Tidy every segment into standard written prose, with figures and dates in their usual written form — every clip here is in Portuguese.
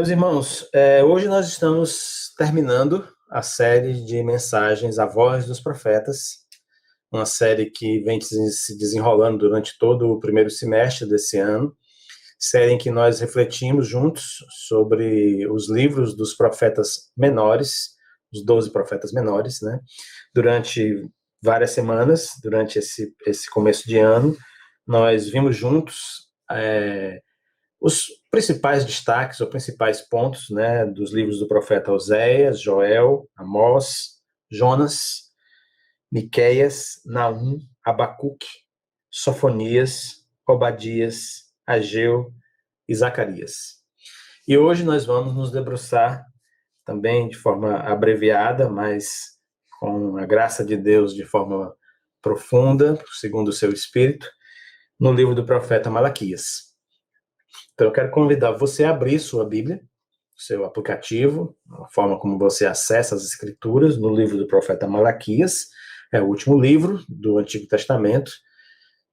Meus irmãos, hoje nós estamos terminando a série de mensagens A Voz dos Profetas, uma série que vem se desenrolando durante todo o primeiro semestre desse ano, série em que nós refletimos juntos sobre os livros dos profetas menores, os 12 profetas menores, né? Durante várias semanas, durante esse começo de ano, nós vimos juntos os principais destaques, ou principais pontos, né, dos livros do profeta Oséias, Joel, Amós, Jonas, Miqueias, Naum, Abacuque, Sofonias, Obadias, Ageu e Zacarias. E hoje nós vamos nos debruçar também de forma abreviada, mas com a graça de Deus de forma profunda, segundo o seu Espírito, no livro do profeta Malaquias. Então, eu quero convidar você a abrir sua Bíblia, seu aplicativo, a forma como você acessa as Escrituras, no livro do profeta Malaquias, é o último livro do Antigo Testamento,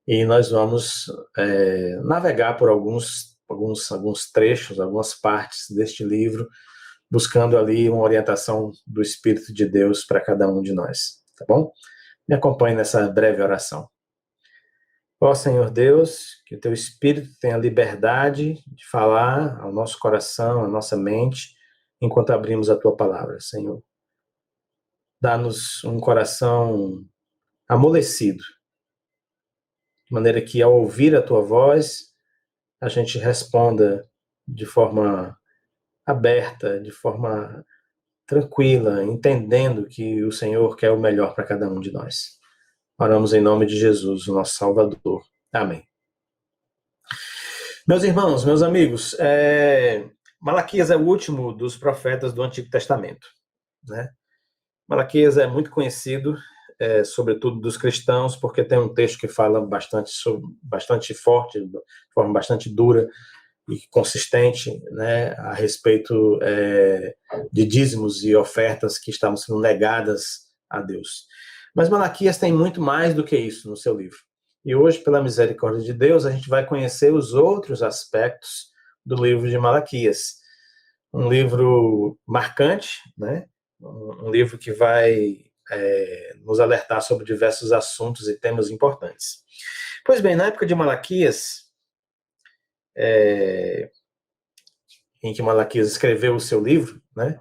e nós vamos navegar por alguns trechos, algumas partes deste livro, buscando ali uma orientação do Espírito de Deus para cada um de nós, tá bom? Me acompanhe nessa breve oração. Ó Senhor Deus, que o Teu Espírito tenha liberdade de falar ao nosso coração, à nossa mente, enquanto abrimos a Tua palavra, Senhor. Dá-nos um coração amolecido, de maneira que ao ouvir a Tua voz, a gente responda de forma aberta, de forma tranquila, entendendo que o Senhor quer o melhor para cada um de nós. Oramos em nome de Jesus, o nosso Salvador. Amém. Meus irmãos, meus amigos, Malaquias é o último dos profetas do Antigo Testamento, né? Malaquias é muito conhecido, sobretudo dos cristãos, porque tem um texto que fala bastante forte, de forma bastante dura e consistente, né, a respeito de dízimos e ofertas que estavam sendo negadas a Deus. Mas Malaquias tem muito mais do que isso no seu livro. E hoje, pela misericórdia de Deus, a gente vai conhecer os outros aspectos do livro de Malaquias. Um livro marcante, né? Um livro que vai nos alertar sobre diversos assuntos e temas importantes. Pois bem, na época de Malaquias, em que Malaquias escreveu o seu livro, né?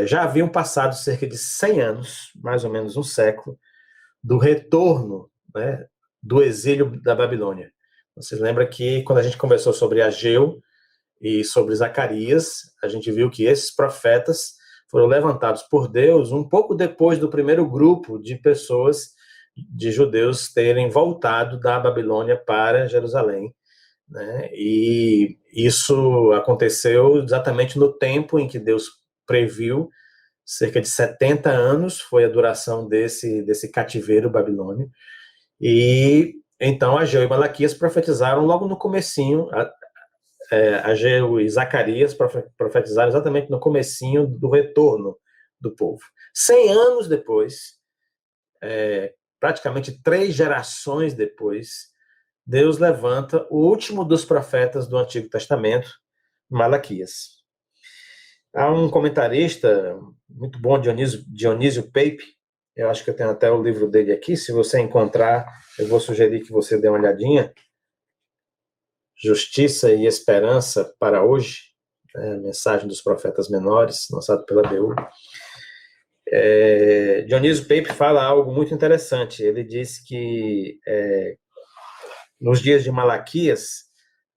Já haviam passado cerca de 100 anos, mais ou menos um século, do retorno, né, do exílio da Babilônia. Você lembra que quando a gente conversou sobre Ageu e sobre Zacarias, a gente viu que esses profetas foram levantados por Deus um pouco depois do primeiro grupo de pessoas, de judeus, terem voltado da Babilônia para Jerusalém, né? E isso aconteceu exatamente no tempo em que Deus previu. Cerca de 70 anos foi a duração desse cativeiro babilônio. E então Ageu e Malaquias profetizaram logo no comecinho, Ageu e Zacarias profetizaram exatamente no comecinho do retorno do povo. 100 anos depois, praticamente 3 gerações depois, Deus levanta o último dos profetas do Antigo Testamento, Malaquias. Há um comentarista muito bom, Dionísio Pape, eu acho que eu tenho até o livro dele aqui, se você encontrar, eu vou sugerir que você dê uma olhadinha. Justiça e Esperança para Hoje, Mensagem dos Profetas Menores, lançado pela BU. Dionísio Pape fala algo muito interessante. Ele diz que nos dias de Malaquias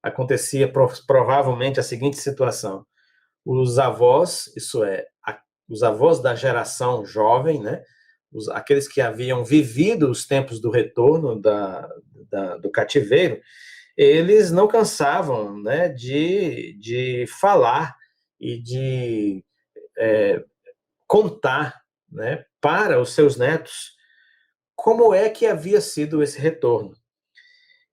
acontecia provavelmente a seguinte situação: os avós, isso é, os avós da geração jovem, né, aqueles que haviam vivido os tempos do retorno do cativeiro, eles não cansavam, né, de falar e de contar, né, para os seus netos como é que havia sido esse retorno.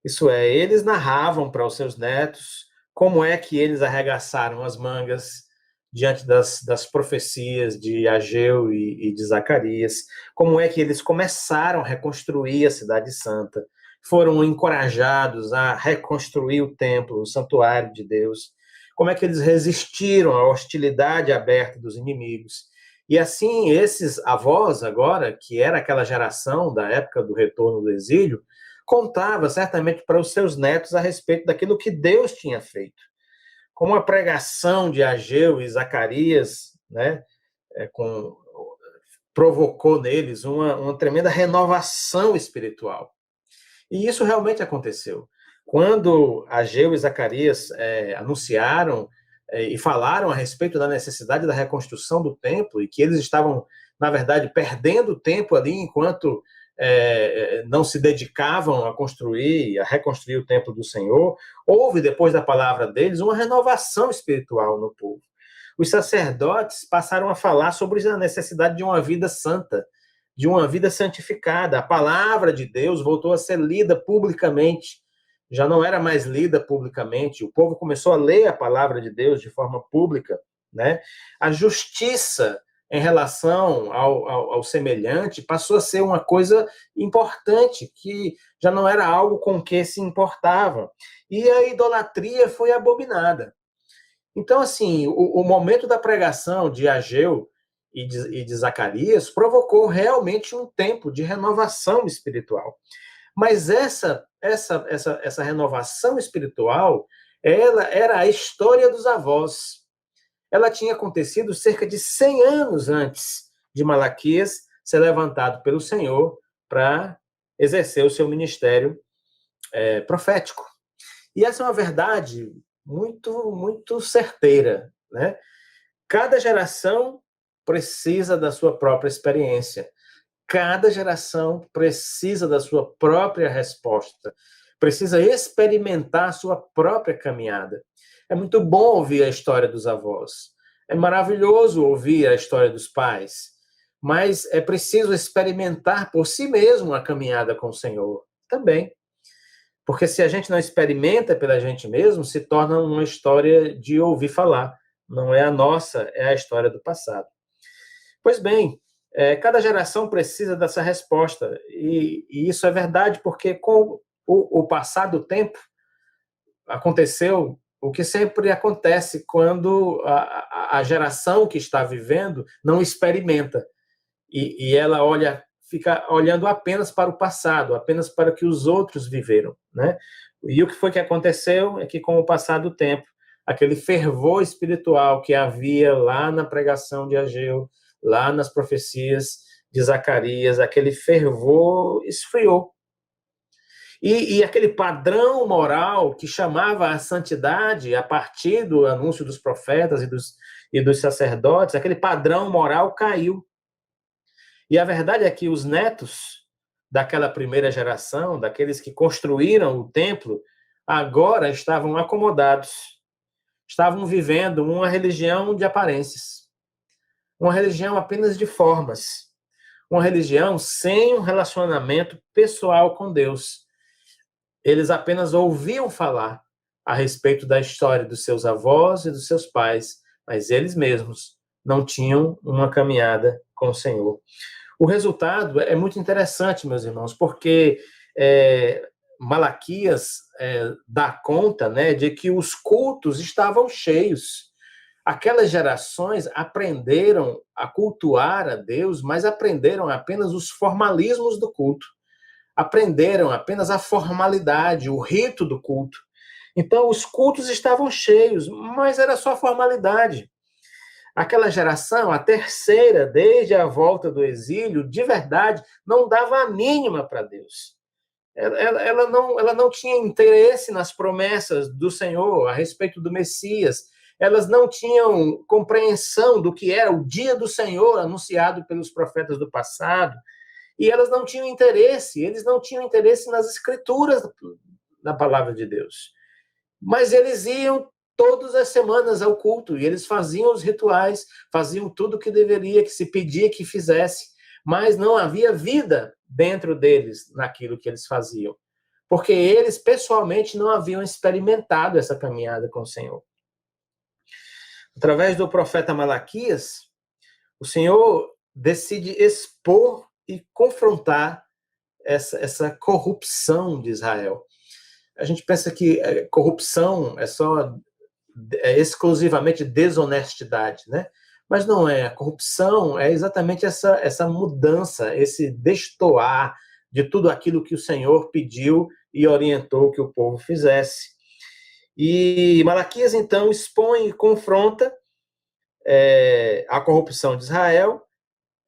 Isso é, eles narravam para os seus netos como é que eles arregaçaram as mangas diante das profecias de Ageu e de Zacarias, como é que eles começaram a reconstruir a Cidade Santa, foram encorajados a reconstruir o templo, o santuário de Deus, como é que eles resistiram à hostilidade aberta dos inimigos. E assim, esses avós agora, que era aquela geração da época do retorno do exílio, contava certamente para os seus netos a respeito daquilo que Deus tinha feito. Como a pregação de Ageu e Zacarias, né, provocou neles uma tremenda renovação espiritual. E isso realmente aconteceu. Quando Ageu e Zacarias anunciaram e falaram a respeito da necessidade da reconstrução do templo, e que eles estavam, na verdade, perdendo tempo ali enquanto não se dedicavam a construir, a reconstruir o templo do Senhor, houve, depois da palavra deles, uma renovação espiritual no povo. Os sacerdotes passaram a falar sobre a necessidade de uma vida santa, de uma vida santificada. A palavra de Deus voltou a ser lida publicamente, já não era mais lida publicamente, o povo começou a ler a palavra de Deus de forma pública, né? A justiça em relação ao semelhante passou a ser uma coisa importante, que já não era algo com que se importava. E a idolatria foi abominada. Então, assim, o momento da pregação de Ageu e de Zacarias provocou realmente um tempo de renovação espiritual. Mas essa renovação espiritual, ela era a história dos avós. Ela tinha acontecido cerca de 100 anos antes de Malaquias ser levantado pelo Senhor para exercer o seu ministério profético. E essa é uma verdade muito, muito certeira, né? Cada geração precisa da sua própria experiência. Cada geração precisa da sua própria resposta. Precisa experimentar a sua própria caminhada. É muito bom ouvir a história dos avós. É maravilhoso ouvir a história dos pais. Mas é preciso experimentar por si mesmo a caminhada com o Senhor também. Porque se a gente não experimenta pela gente mesmo, se torna uma história de ouvir falar. Não é a nossa, é a história do passado. Pois bem, cada geração precisa dessa resposta. E isso é verdade porque com o passar do tempo, aconteceu o que sempre acontece quando a geração que está vivendo não experimenta. E ela fica olhando apenas para o passado, apenas para o que os outros viveram, né? E o que foi que aconteceu é que, com o passar do tempo, aquele fervor espiritual que havia lá na pregação de Ageu, lá nas profecias de Zacarias, aquele fervor esfriou. E aquele padrão moral que chamava a santidade a partir do anúncio dos profetas e dos sacerdotes, aquele padrão moral caiu. E a verdade é que os netos daquela primeira geração, daqueles que construíram o templo, agora estavam acomodados, estavam vivendo uma religião de aparências, uma religião apenas de formas, uma religião sem um relacionamento pessoal com Deus. Eles apenas ouviam falar a respeito da história dos seus avós e dos seus pais, mas eles mesmos não tinham uma caminhada com o Senhor. O resultado é muito interessante, meus irmãos, porque Malaquias dá conta, né, de que os cultos estavam cheios. Aquelas gerações aprenderam a cultuar a Deus, mas aprenderam apenas os formalismos do culto. Aprenderam apenas a formalidade, o rito do culto. Então, os cultos estavam cheios, mas era só formalidade. Aquela geração, a terceira, desde a volta do exílio, de verdade, não dava a mínima para Deus. Ela não tinha interesse nas promessas do Senhor a respeito do Messias. Elas não tinham compreensão do que era o dia do Senhor anunciado pelos profetas do passado. E elas não tinham interesse, eles não tinham interesse nas escrituras da palavra de Deus. Mas eles iam todas as semanas ao culto, e eles faziam os rituais, faziam tudo o que deveria, que se pedia que fizesse, mas não havia vida dentro deles naquilo que eles faziam, porque eles pessoalmente não haviam experimentado essa caminhada com o Senhor. Através do profeta Malaquias, o Senhor decide expor e confrontar essa corrupção de Israel. A gente pensa que corrupção é só exclusivamente desonestidade, né? Mas não é. A corrupção é exatamente essa mudança, esse destoar de tudo aquilo que o Senhor pediu e orientou que o povo fizesse. E Malaquias, então, expõe e confronta a corrupção de Israel,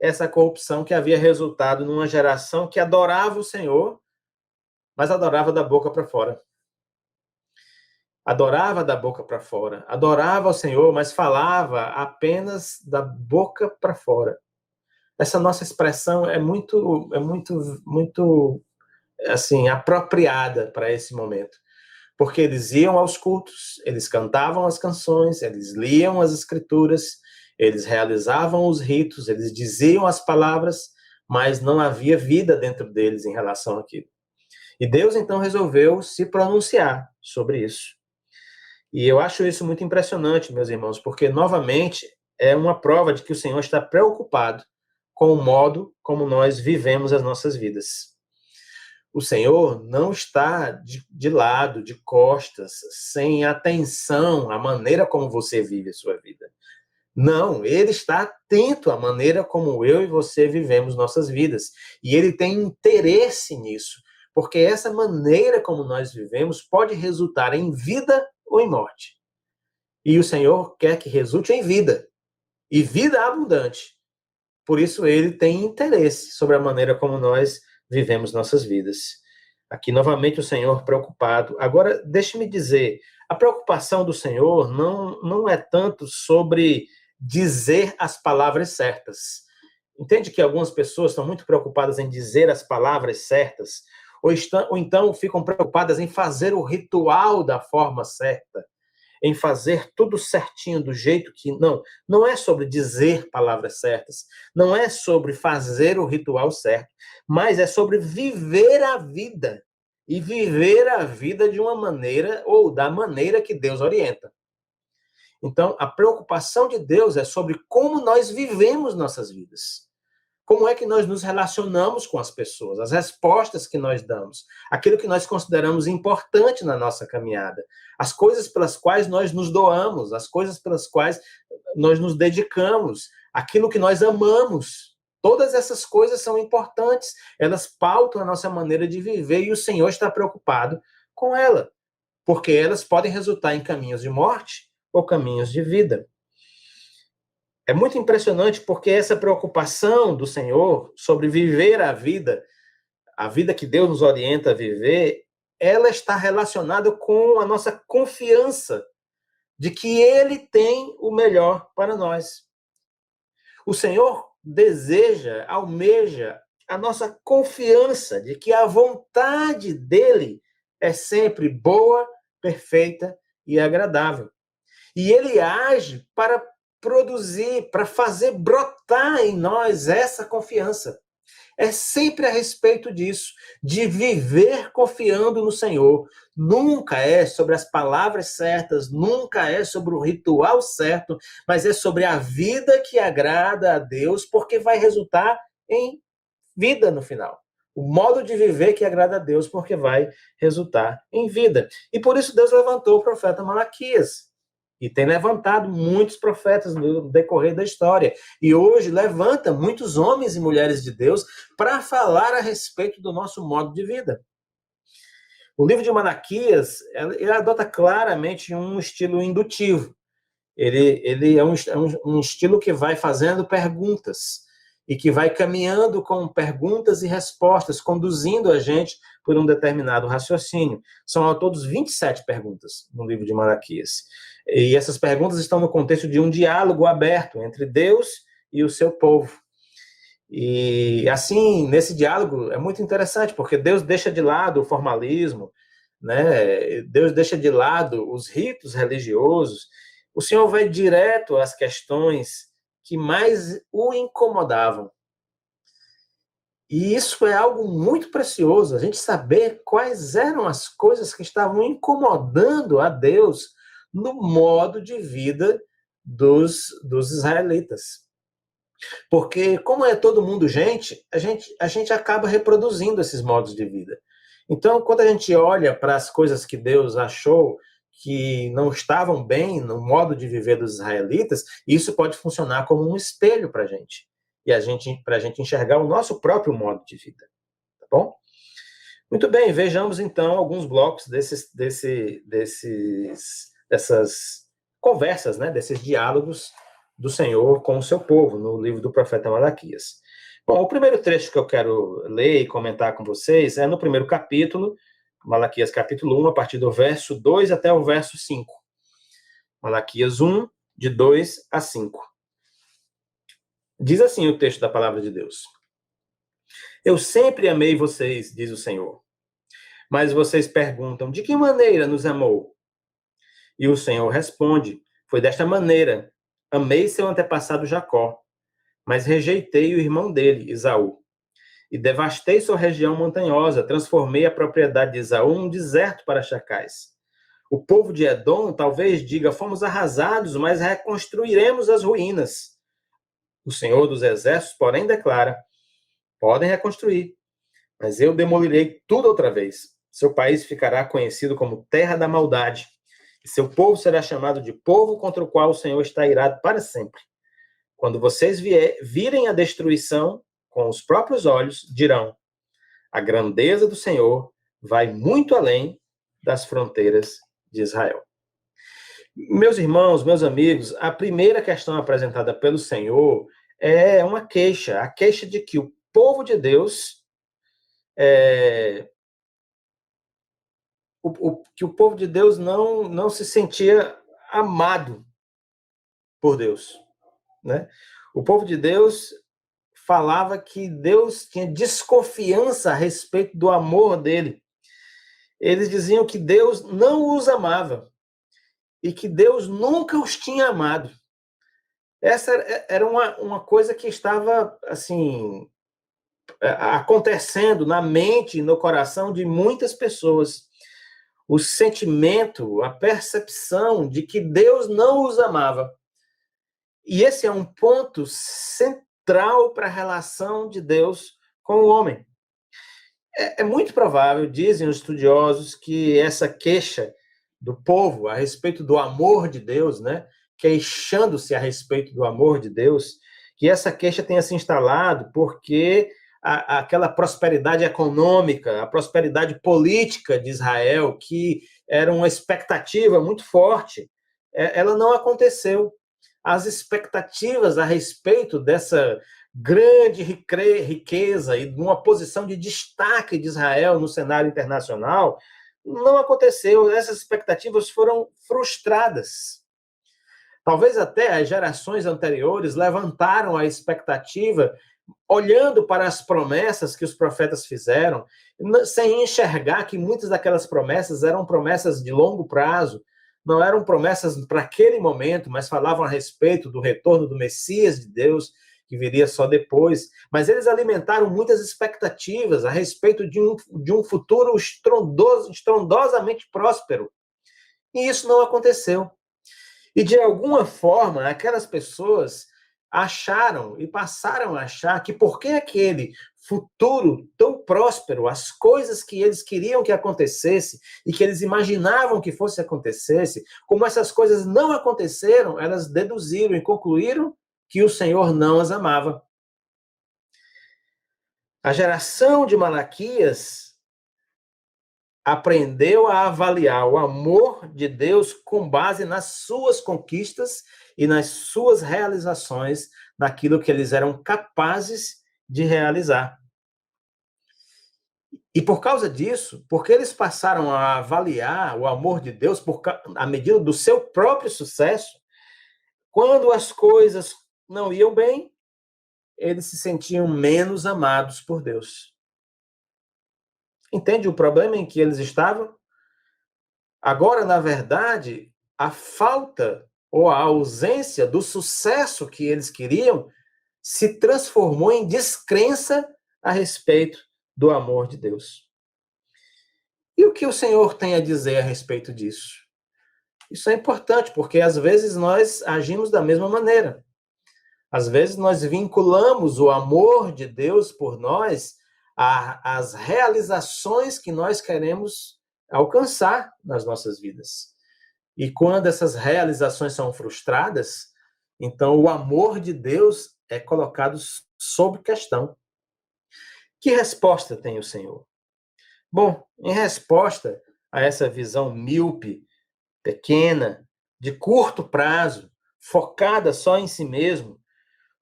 essa corrupção que havia resultado numa geração que adorava o Senhor, mas adorava da boca para fora. Adorava da boca para fora. Adorava o Senhor, mas falava apenas da boca para fora. Essa nossa expressão é muito assim, apropriada para esse momento. Porque eles iam aos cultos, eles cantavam as canções, eles liam as escrituras, eles realizavam os ritos, eles diziam as palavras, mas não havia vida dentro deles em relação àquilo. E Deus, então, resolveu se pronunciar sobre isso. E eu acho isso muito impressionante, meus irmãos, porque, novamente, é uma prova de que o Senhor está preocupado com o modo como nós vivemos as nossas vidas. O Senhor não está de lado, de costas, sem atenção à maneira como você vive a sua vida. Não, Ele está atento à maneira como eu e você vivemos nossas vidas. E Ele tem interesse nisso, porque essa maneira como nós vivemos pode resultar em vida ou em morte. E o Senhor quer que resulte em vida, e vida abundante. Por isso, Ele tem interesse sobre a maneira como nós vivemos nossas vidas. Aqui, novamente, o Senhor preocupado. Agora, deixe-me dizer, a preocupação do Senhor não é tanto sobre dizer as palavras certas. Entende que algumas pessoas estão muito preocupadas em dizer as palavras certas, ou então ficam preocupadas em fazer o ritual da forma certa, em fazer tudo certinho do jeito que... Não é sobre dizer palavras certas, não é sobre fazer o ritual certo, mas é sobre viver a vida, e viver a vida de uma maneira, ou da maneira que Deus orienta. Então, a preocupação de Deus é sobre como nós vivemos nossas vidas. Como é que nós nos relacionamos com as pessoas, as respostas que nós damos, aquilo que nós consideramos importante na nossa caminhada, as coisas pelas quais nós nos doamos, as coisas pelas quais nós nos dedicamos, aquilo que nós amamos. Todas essas coisas são importantes, elas pautam a nossa maneira de viver e o Senhor está preocupado com ela, porque elas podem resultar em caminhos de morte ou caminhos de vida. É muito impressionante porque essa preocupação do Senhor sobre viver a vida que Deus nos orienta a viver, ela está relacionada com a nossa confiança de que Ele tem o melhor para nós. O Senhor deseja, almeja a nossa confiança de que a vontade dEle é sempre boa, perfeita e agradável. E Ele age para produzir, para fazer brotar em nós essa confiança. É sempre a respeito disso, de viver confiando no Senhor. Nunca é sobre as palavras certas, nunca é sobre o ritual certo, mas é sobre a vida que agrada a Deus, porque vai resultar em vida no final. O modo de viver que agrada a Deus, porque vai resultar em vida. E por isso Deus levantou o profeta Malaquias. E tem levantado muitos profetas no decorrer da história. E hoje levanta muitos homens e mulheres de Deus para falar a respeito do nosso modo de vida. O livro de Malaquias, ele adota claramente um estilo indutivo. Ele é um estilo que vai fazendo perguntas e que vai caminhando com perguntas e respostas, conduzindo a gente por um determinado raciocínio. São ao todo 27 perguntas no livro de Malaquias. E essas perguntas estão no contexto de um diálogo aberto entre Deus e o seu povo. E assim, nesse diálogo é muito interessante, porque Deus deixa de lado o formalismo, né? Deus deixa de lado os ritos religiosos. O Senhor vai direto às questões que mais o incomodavam. E isso é algo muito precioso, a gente saber quais eram as coisas que estavam incomodando a Deus no modo de vida dos israelitas. Porque, como é todo mundo gente, a gente acaba reproduzindo esses modos de vida. Então, quando a gente olha para as coisas que Deus achou que não estavam bem no modo de viver dos israelitas, isso pode funcionar como um espelho para a gente. E para a gente enxergar o nosso próprio modo de vida. Tá bom? Muito bem, vejamos então alguns blocos dessas conversas, né, desses diálogos do Senhor com o seu povo, no livro do profeta Malaquias. Bom, o primeiro trecho que eu quero ler e comentar com vocês é no primeiro capítulo, Malaquias capítulo 1, a partir do verso 2 até o verso 5. Malaquias 1, de 2 a 5. Diz assim o texto da palavra de Deus. Eu sempre amei vocês, diz o Senhor. Mas vocês perguntam, de que maneira nos amou? E o Senhor responde, foi desta maneira, amei seu antepassado Jacó, mas rejeitei o irmão dele, Esaú. E devastei sua região montanhosa, transformei a propriedade de Esaú num deserto para chacais. O povo de Edom talvez diga, fomos arrasados, mas reconstruiremos as ruínas. O Senhor dos Exércitos, porém, declara, podem reconstruir, mas eu demolirei tudo outra vez. Seu país ficará conhecido como terra da maldade, e seu povo será chamado de povo contra o qual o Senhor está irado para sempre. Quando vocês virem a destruição com os próprios olhos, dirão, a grandeza do Senhor vai muito além das fronteiras de Israel. Meus irmãos, meus amigos, a primeira questão apresentada pelo Senhor é uma queixa, a queixa de que o povo de Deus que o povo de Deus não se sentia amado por Deus, né? O povo de Deus falava que Deus tinha desconfiança a respeito do amor dele. Eles diziam que Deus não os amava e que Deus nunca os tinha amado. Essa era uma coisa que estava assim acontecendo na mente e no coração de muitas pessoas. O sentimento, a percepção de que Deus não os amava. E esse é um ponto central para a relação de Deus com o homem. É muito provável, dizem os estudiosos, que essa queixa do povo a respeito do amor de Deus, né, queixando-se a respeito do amor de Deus, que essa queixa tenha se instalado porque aquela prosperidade econômica, a prosperidade política de Israel, que era uma expectativa muito forte, ela não aconteceu. As expectativas a respeito dessa grande riqueza e de uma posição de destaque de Israel no cenário internacional não aconteceu. Essas expectativas foram frustradas. Talvez até as gerações anteriores levantaram a expectativa olhando para as promessas que os profetas fizeram, sem enxergar que muitas daquelas promessas eram promessas de longo prazo, não eram promessas para aquele momento, mas falavam a respeito do retorno do Messias de Deus, que viria só depois. Mas eles alimentaram muitas expectativas a respeito de um futuro estrondosamente próspero. E isso não aconteceu. E, de alguma forma, aquelas pessoas acharam e passaram a achar que porque aquele futuro tão próspero, as coisas que eles queriam que acontecesse e que eles imaginavam que fosse acontecesse, como essas coisas não aconteceram, elas deduziram e concluíram que o Senhor não as amava. A geração de Malaquias aprendeu a avaliar o amor de Deus com base nas suas conquistas e nas suas realizações, naquilo que eles eram capazes de realizar. E por causa disso, porque eles passaram a avaliar o amor de Deus à medida do seu próprio sucesso, quando as coisas não iam bem, eles se sentiam menos amados por Deus. Entende o problema em que eles estavam? Agora, na verdade, a falta ou a ausência do sucesso que eles queriam se transformou em descrença a respeito do amor de Deus. E o que o Senhor tem a dizer a respeito disso? Isso é importante, porque às vezes nós agimos da mesma maneira. Às vezes nós vinculamos o amor de Deus por nós às realizações que nós queremos alcançar nas nossas vidas. E quando essas realizações são frustradas, então o amor de Deus é colocado sob questão. Que resposta tem o Senhor? Bom, em resposta a essa visão míope, pequena, de curto prazo, focada só em si mesmo,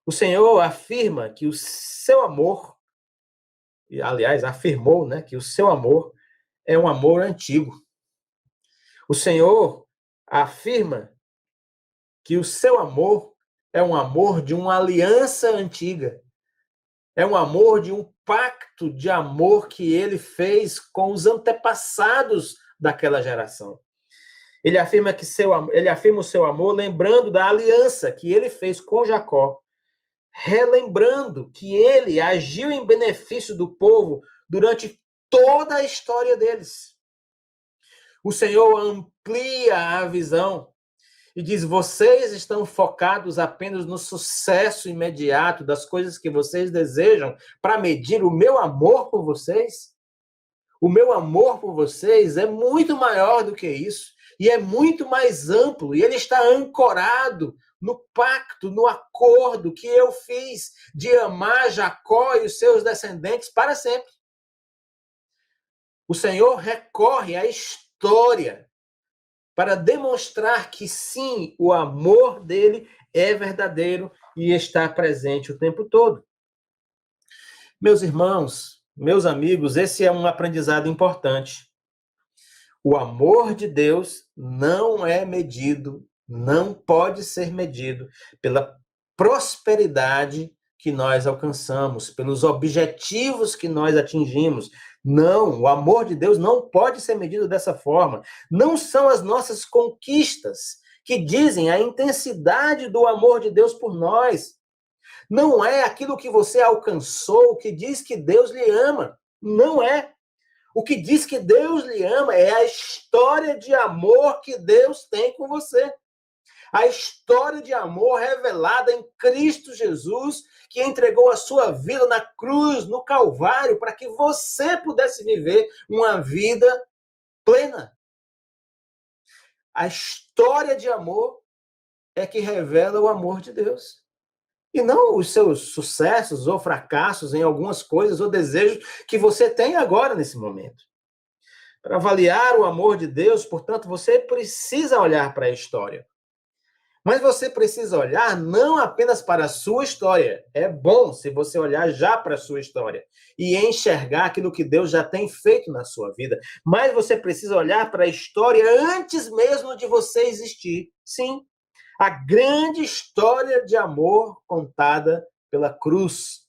o Senhor afirma que o seu amor, e aliás, afirmou, né, que o seu amor é um amor antigo. O Senhor afirma que o seu amor é um amor de uma aliança antiga. É um amor de um pacto de amor que ele fez com os antepassados daquela geração. Ele afirma o seu amor lembrando da aliança que ele fez com Jacó, relembrando que ele agiu em benefício do povo durante toda a história deles. O Senhor amplia a visão e diz: vocês estão focados apenas no sucesso imediato das coisas que vocês desejam para medir o meu amor por vocês? O meu amor por vocês é muito maior do que isso e é muito mais amplo, e ele está ancorado no pacto, no acordo que eu fiz de amar Jacó e os seus descendentes para sempre. O Senhor recorre à história para demonstrar que sim, o amor dele é verdadeiro e está presente o tempo todo. Meus irmãos, meus amigos, esse é um aprendizado importante. O amor de Deus não é medido, não pode ser medido pela prosperidade que nós alcançamos, pelos objetivos que nós atingimos. Não, o amor de Deus não pode ser medido dessa forma. Não são as nossas conquistas que dizem a intensidade do amor de Deus por nós. Não é aquilo que você alcançou que diz que Deus lhe ama. Não é. O que diz que Deus lhe ama é a história de amor que Deus tem com você. A história de amor revelada em Cristo Jesus, que entregou a sua vida na cruz, no Calvário, para que você pudesse viver uma vida plena. A história de amor é que revela o amor de Deus. E não os seus sucessos ou fracassos em algumas coisas ou desejos que você tem agora nesse momento. Para avaliar o amor de Deus, portanto, você precisa olhar para a história. Mas você precisa olhar não apenas para a sua história. É bom se você olhar já para a sua história e enxergar aquilo que Deus já tem feito na sua vida. Mas você precisa olhar para a história antes mesmo de você existir. Sim, a grande história de amor contada pela cruz.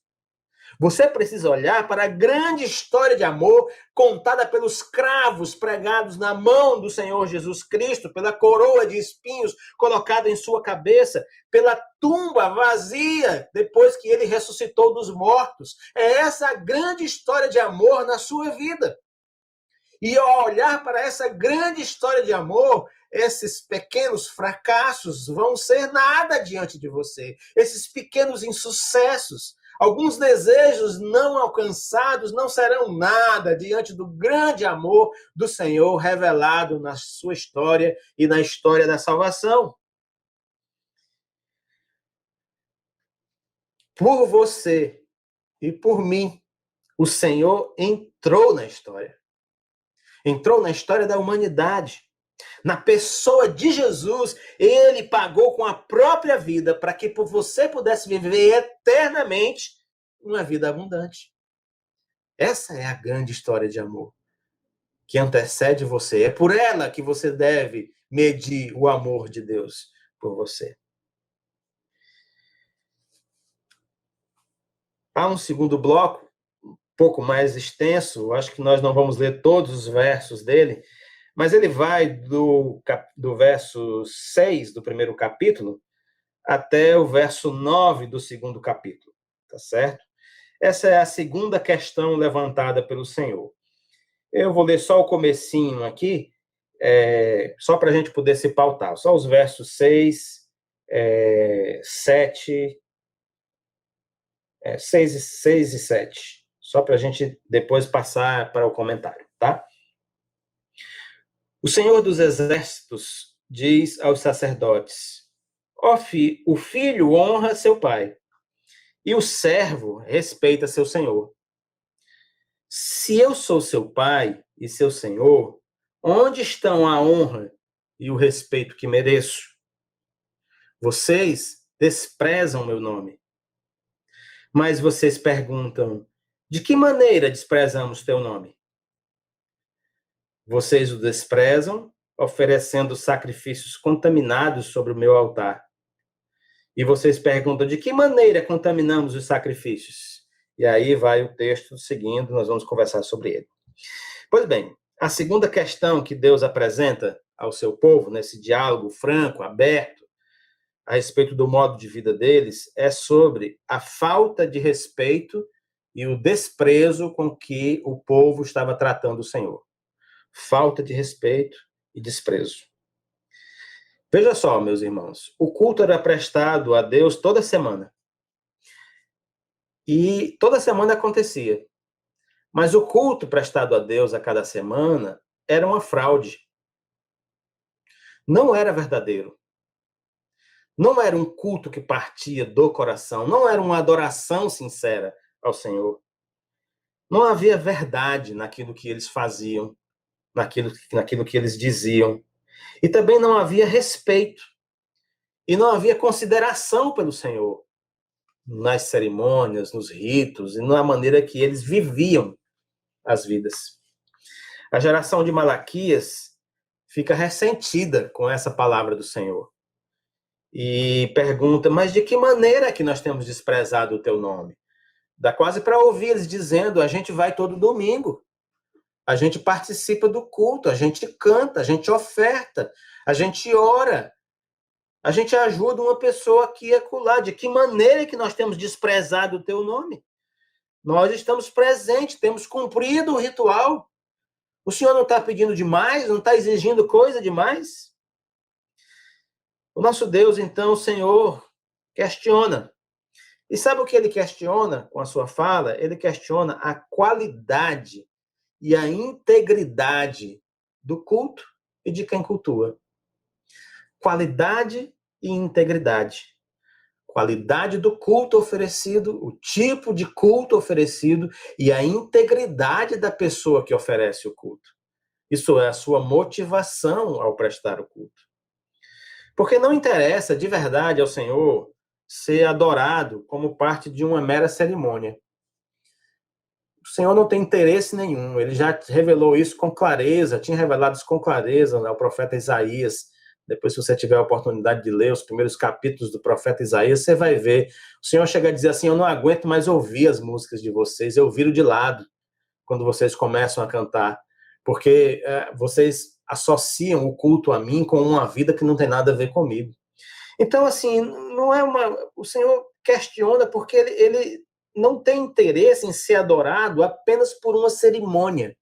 Você precisa olhar para a grande história de amor contada pelos cravos pregados na mão do Senhor Jesus Cristo, pela coroa de espinhos colocada em sua cabeça, pela tumba vazia depois que ele ressuscitou dos mortos. É essa a grande história de amor na sua vida. E ao olhar para essa grande história de amor, esses pequenos fracassos vão ser nada diante de você. Esses pequenos insucessos, alguns desejos não alcançados não serão nada diante do grande amor do Senhor revelado na sua história e na história da salvação. Por você e por mim, o Senhor entrou na história. Entrou na história da humanidade. Na pessoa de Jesus, ele pagou com a própria vida para que você pudesse viver eternamente uma vida abundante. Essa é a grande história de amor que antecede você. É por ela que você deve medir o amor de Deus por você. Há um segundo bloco, um pouco mais extenso, acho que nós não vamos ler todos os versos dele, mas ele vai do verso 6 do primeiro capítulo até o verso 9 do segundo capítulo, tá certo? Essa é a segunda questão levantada pelo Senhor. Eu vou ler só o comecinho aqui, só para a gente poder se pautar. Só os versos 6, 7, 6 e 7. Só para a gente depois passar para o comentário, tá? O Senhor dos Exércitos diz aos sacerdotes: o filho honra seu pai, e o servo respeita seu senhor. Se eu sou seu pai e seu senhor, onde estão a honra e o respeito que mereço? Vocês desprezam meu nome. Mas vocês perguntam: de que maneira desprezamos teu nome? Vocês o desprezam, oferecendo sacrifícios contaminados sobre o meu altar. E vocês perguntam: de que maneira contaminamos os sacrifícios? E aí vai o texto seguindo, nós vamos conversar sobre ele. Pois bem, a segunda questão que Deus apresenta ao seu povo, nesse diálogo franco, aberto, a respeito do modo de vida deles, é sobre a falta de respeito e o desprezo com que o povo estava tratando o Senhor. Falta de respeito e desprezo. Veja só, meus irmãos, o culto era prestado a Deus toda semana. E toda semana acontecia. Mas o culto prestado a Deus a cada semana era uma fraude. Não era verdadeiro. Não era um culto que partia do coração. Não era uma adoração sincera ao Senhor. Não havia verdade naquilo que eles faziam, naquilo que eles diziam. E também não havia respeito. E não havia consideração pelo Senhor nas cerimônias, nos ritos e na maneira que eles viviam as vidas. A geração de Malaquias fica ressentida com essa palavra do Senhor e pergunta: mas de que maneira que nós temos desprezado o teu nome? Dá quase para ouvir eles dizendo: a gente vai todo domingo, a gente participa do culto, a gente canta, a gente oferta, a gente ora, a gente ajuda uma pessoa aqui e acolá. De que maneira que nós temos desprezado o teu nome? Nós estamos presentes, temos cumprido o ritual. O Senhor não está pedindo demais? Não está exigindo coisa demais? O nosso Deus, então, o Senhor, questiona. E sabe o que ele questiona com a sua fala? Ele questiona a qualidade e a integridade do culto e de quem cultua. Qualidade e integridade. Qualidade do culto oferecido, o tipo de culto oferecido e a integridade da pessoa que oferece o culto. Isso é a sua motivação ao prestar o culto. Porque não interessa de verdade ao Senhor ser adorado como parte de uma mera cerimônia. O Senhor não tem interesse nenhum, ele já revelou isso com clareza, tinha revelado isso com clareza ao profeta Isaías. Depois, se você tiver a oportunidade de ler os primeiros capítulos do profeta Isaías, você vai ver. O Senhor chega a dizer assim: eu não aguento mais ouvir as músicas de vocês, eu viro de lado quando vocês começam a cantar, porque vocês associam o culto a mim com uma vida que não tem nada a ver comigo. Então, assim, não é uma... O Senhor questiona porque ele não tem interesse em ser adorado apenas por uma cerimônia,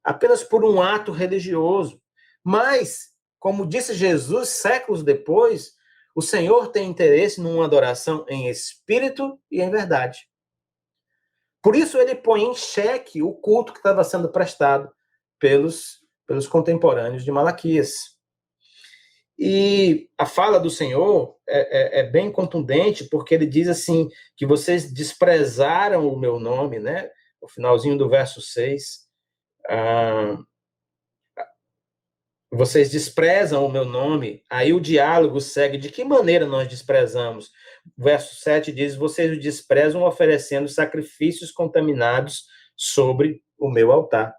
apenas por um ato religioso. Mas, como disse Jesus séculos depois, o Senhor tem interesse numa adoração em espírito e em verdade. Por isso ele põe em xeque o culto que estava sendo prestado pelos contemporâneos de Malaquias. E a fala do Senhor é bem contundente, porque ele diz assim, que vocês desprezaram o meu nome, né? O finalzinho do verso 6. Vocês desprezam o meu nome. Aí o diálogo segue. De que maneira nós desprezamos? O verso 7 diz: vocês o desprezam oferecendo sacrifícios contaminados sobre o meu altar.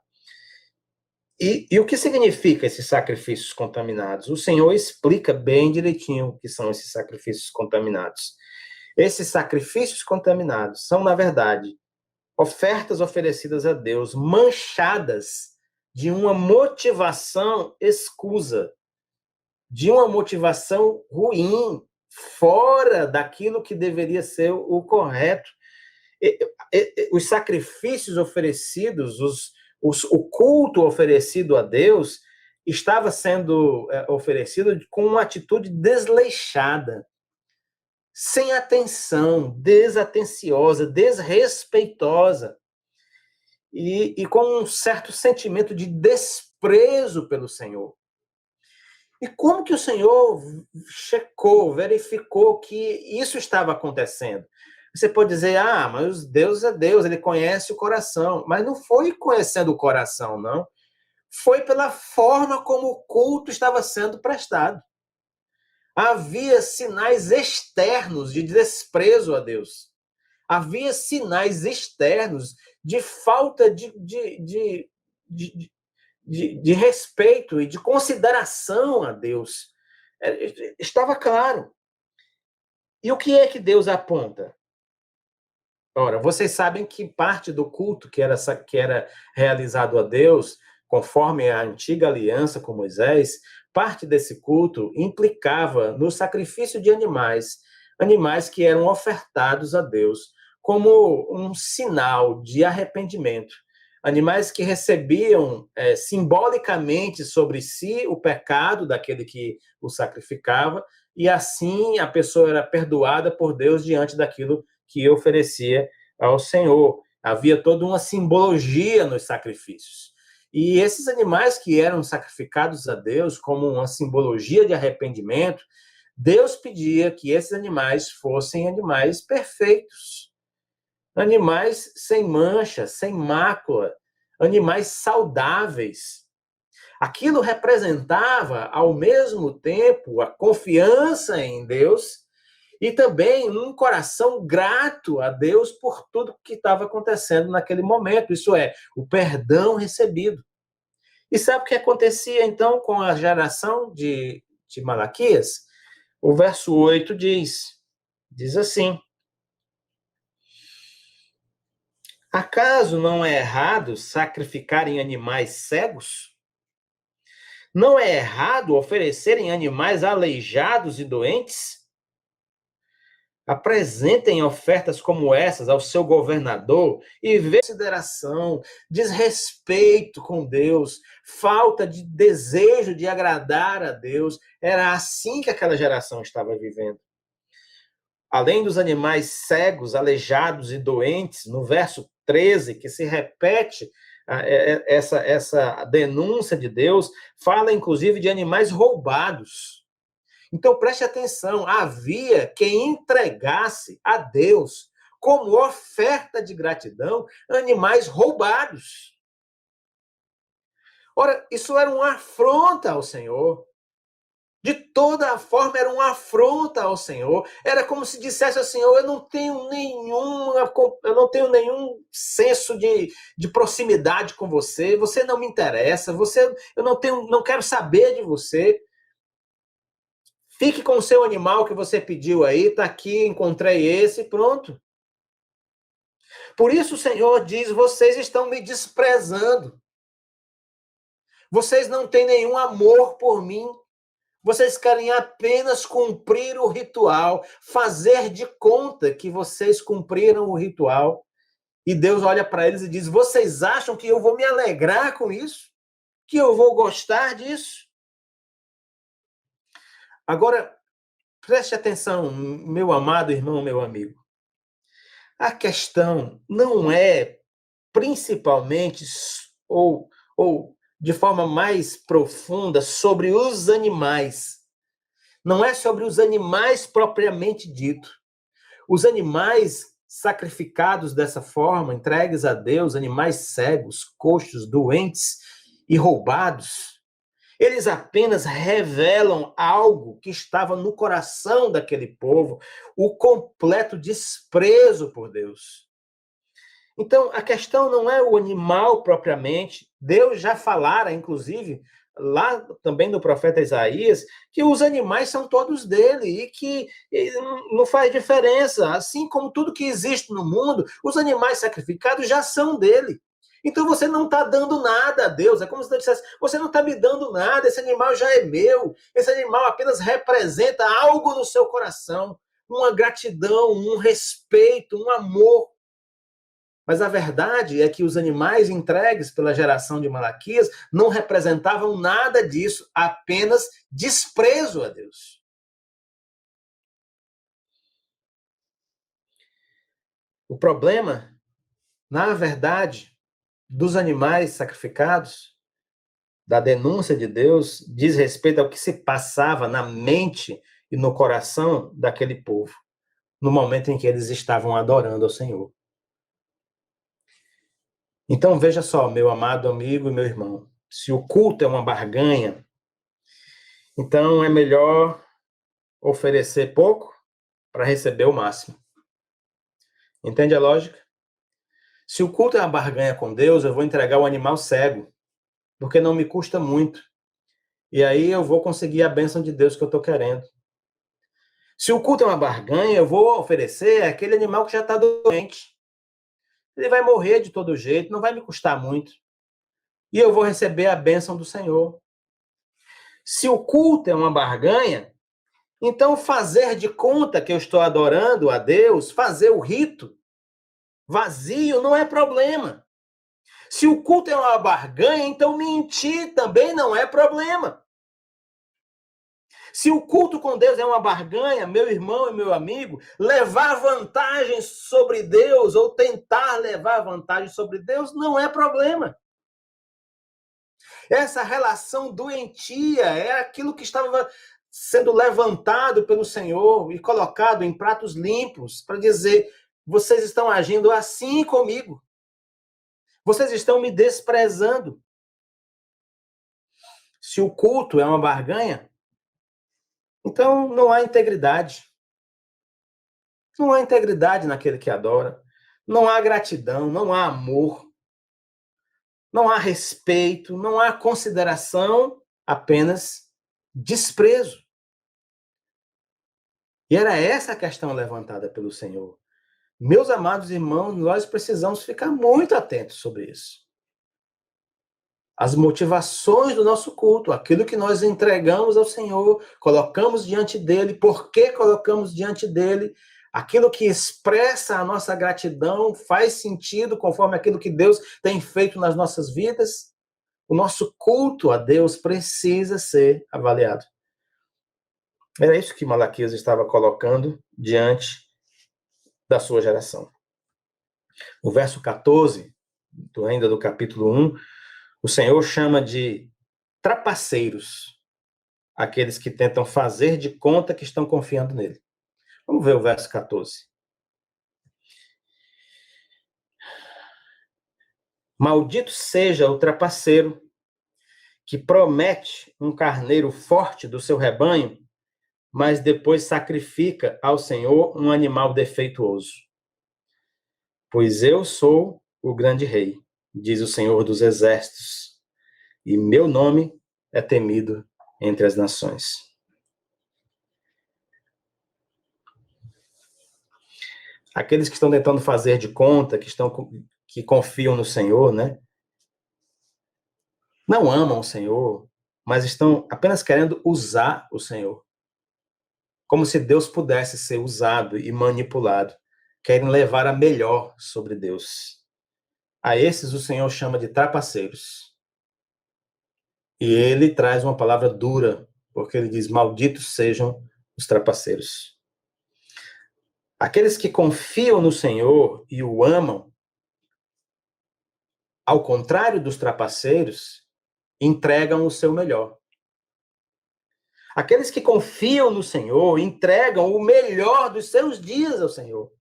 E o que significa esses sacrifícios contaminados? O Senhor explica bem direitinho o que são esses sacrifícios contaminados. Esses sacrifícios contaminados são, na verdade, ofertas oferecidas a Deus, manchadas de uma motivação escusa, de uma motivação ruim, fora daquilo que deveria ser o correto. Os sacrifícios oferecidos, o culto oferecido a Deus estava sendo oferecido com uma atitude desleixada, sem atenção, desatenciosa, desrespeitosa, e com um certo sentimento de desprezo pelo Senhor. E como que o Senhor checou, verificou que isso estava acontecendo? Você pode dizer, mas Deus é Deus, ele conhece o coração. Mas não foi conhecendo o coração, não. Foi pela forma como o culto estava sendo prestado. Havia sinais externos de desprezo a Deus. Havia sinais externos de falta de respeito e de consideração a Deus. Estava claro. E o que é que Deus aponta? Ora, vocês sabem que parte do culto que era realizado a Deus, conforme a antiga aliança com Moisés, parte desse culto implicava no sacrifício de animais, animais que eram ofertados a Deus como um sinal de arrependimento. Animais que recebiam simbolicamente sobre si o pecado daquele que o sacrificava, e assim a pessoa era perdoada por Deus diante daquilo que oferecia ao Senhor. Havia toda uma simbologia nos sacrifícios. E esses animais que eram sacrificados a Deus como uma simbologia de arrependimento, Deus pedia que esses animais fossem animais perfeitos, animais sem mancha, sem mácula, animais saudáveis. Aquilo representava, ao mesmo tempo, a confiança em Deus e também um coração grato a Deus por tudo que estava acontecendo naquele momento, isso é, o perdão recebido. E sabe o que acontecia então com a geração de Malaquias? O verso 8 diz assim: acaso não é errado sacrificarem animais cegos? Não é errado oferecerem animais aleijados e doentes? Apresentem ofertas como essas ao seu governador e vejam consideração, desrespeito com Deus, falta de desejo de agradar a Deus. Era assim que aquela geração estava vivendo. Além dos animais cegos, aleijados e doentes, no verso 13, que se repete essa denúncia de Deus, fala inclusive de animais roubados. Então preste atenção, havia quem entregasse a Deus como oferta de gratidão animais roubados. Ora, isso era uma afronta ao Senhor. De toda a forma, era uma afronta ao Senhor. Era como se dissesse ao Senhor: eu não tenho nenhum senso de proximidade com você, você não me interessa, eu não quero saber de você. Fique com o seu animal que você pediu aí, tá aqui, encontrei esse, pronto. Por isso o Senhor diz: vocês estão me desprezando. Vocês não têm nenhum amor por mim. Vocês querem apenas cumprir o ritual, fazer de conta que vocês cumpriram o ritual. E Deus olha para eles e diz: vocês acham que eu vou me alegrar com isso? Que eu vou gostar disso? Agora, preste atenção, meu amado irmão, meu amigo. A questão não é principalmente ou de forma mais profunda sobre os animais. Não é sobre os animais propriamente dito. Os animais sacrificados dessa forma, entregues a Deus, animais cegos, coxos, doentes e roubados, eles apenas revelam algo que estava no coração daquele povo, o completo desprezo por Deus. Então, a questão não é o animal propriamente. Deus já falara, inclusive, lá também no profeta Isaías, que os animais são todos dele e que não faz diferença. Assim como tudo que existe no mundo, os animais sacrificados já são dele. Então você não está dando nada a Deus. É como se Deus dissesse: você não está me dando nada, esse animal já é meu. Esse animal apenas representa algo no seu coração, uma gratidão, um respeito, um amor. Mas a verdade é que os animais entregues pela geração de Malaquias não representavam nada disso, apenas desprezo a Deus. O problema, na verdade, dos animais sacrificados da denúncia de Deus diz respeito ao que se passava na mente e no coração daquele povo, no momento em que eles estavam adorando ao Senhor. Então, veja só, meu amado amigo e meu irmão, se o culto é uma barganha, então é melhor oferecer pouco para receber o máximo. Entende a lógica? Se o culto é uma barganha com Deus, eu vou entregar o animal cego, porque não me custa muito. E aí eu vou conseguir a bênção de Deus que eu estou querendo. Se o culto é uma barganha, eu vou oferecer aquele animal que já está doente. Ele vai morrer de todo jeito, não vai me custar muito. E eu vou receber a bênção do Senhor. Se o culto é uma barganha, então fazer de conta que eu estou adorando a Deus, fazer o rito vazio não é problema. Se o culto é uma barganha, então mentir também não é problema. Se o culto com Deus é uma barganha, meu irmão e meu amigo, levar vantagem sobre Deus ou tentar levar vantagem sobre Deus não é problema. Essa relação doentia é aquilo que estava sendo levantado pelo Senhor e colocado em pratos limpos para dizer: vocês estão agindo assim comigo. Vocês estão me desprezando. Se o culto é uma barganha, então não há integridade. Não há integridade naquele que adora. Não há gratidão, não há amor. Não há respeito, não há consideração, apenas desprezo. E era essa a questão levantada pelo Senhor. Meus amados irmãos, nós precisamos ficar muito atentos sobre isso. As motivações do nosso culto, aquilo que nós entregamos ao Senhor, colocamos diante dele, por que colocamos diante dele, aquilo que expressa a nossa gratidão, faz sentido conforme aquilo que Deus tem feito nas nossas vidas. O nosso culto a Deus precisa ser avaliado. Era isso que Malaquias estava colocando diante da sua geração. O verso 14, ainda do capítulo 1, o Senhor chama de trapaceiros aqueles que tentam fazer de conta que estão confiando nele. Vamos ver o verso 14. Maldito seja o trapaceiro que promete um carneiro forte do seu rebanho, mas depois sacrifica ao Senhor um animal defeituoso. Pois eu sou o grande rei, diz o Senhor dos exércitos, e meu nome é temido entre as nações. Aqueles que estão tentando fazer de conta, que confiam no Senhor, né? Não amam o Senhor, mas estão apenas querendo usar o Senhor. Como se Deus pudesse ser usado e manipulado. Querem levar a melhor sobre Deus. A esses o Senhor chama de trapaceiros. E ele traz uma palavra dura, porque ele diz: malditos sejam os trapaceiros. Aqueles que confiam no Senhor e o amam, ao contrário dos trapaceiros, entregam o seu melhor. Aqueles que confiam no Senhor entregam o melhor dos seus dias ao Senhor.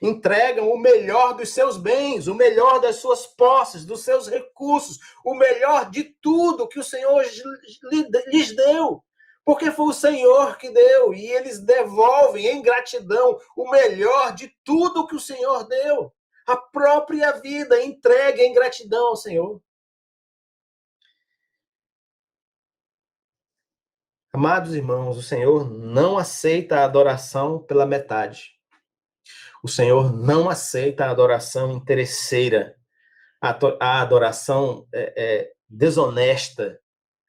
Entregam o melhor dos seus bens, o melhor das suas posses, dos seus recursos, o melhor de tudo que o Senhor lhes deu. Porque foi o Senhor que deu, e eles devolvem em gratidão o melhor de tudo que o Senhor deu. A própria vida entregue em gratidão ao Senhor. Amados irmãos, o Senhor não aceita a adoração pela metade. O Senhor não aceita a adoração interesseira, a adoração desonesta,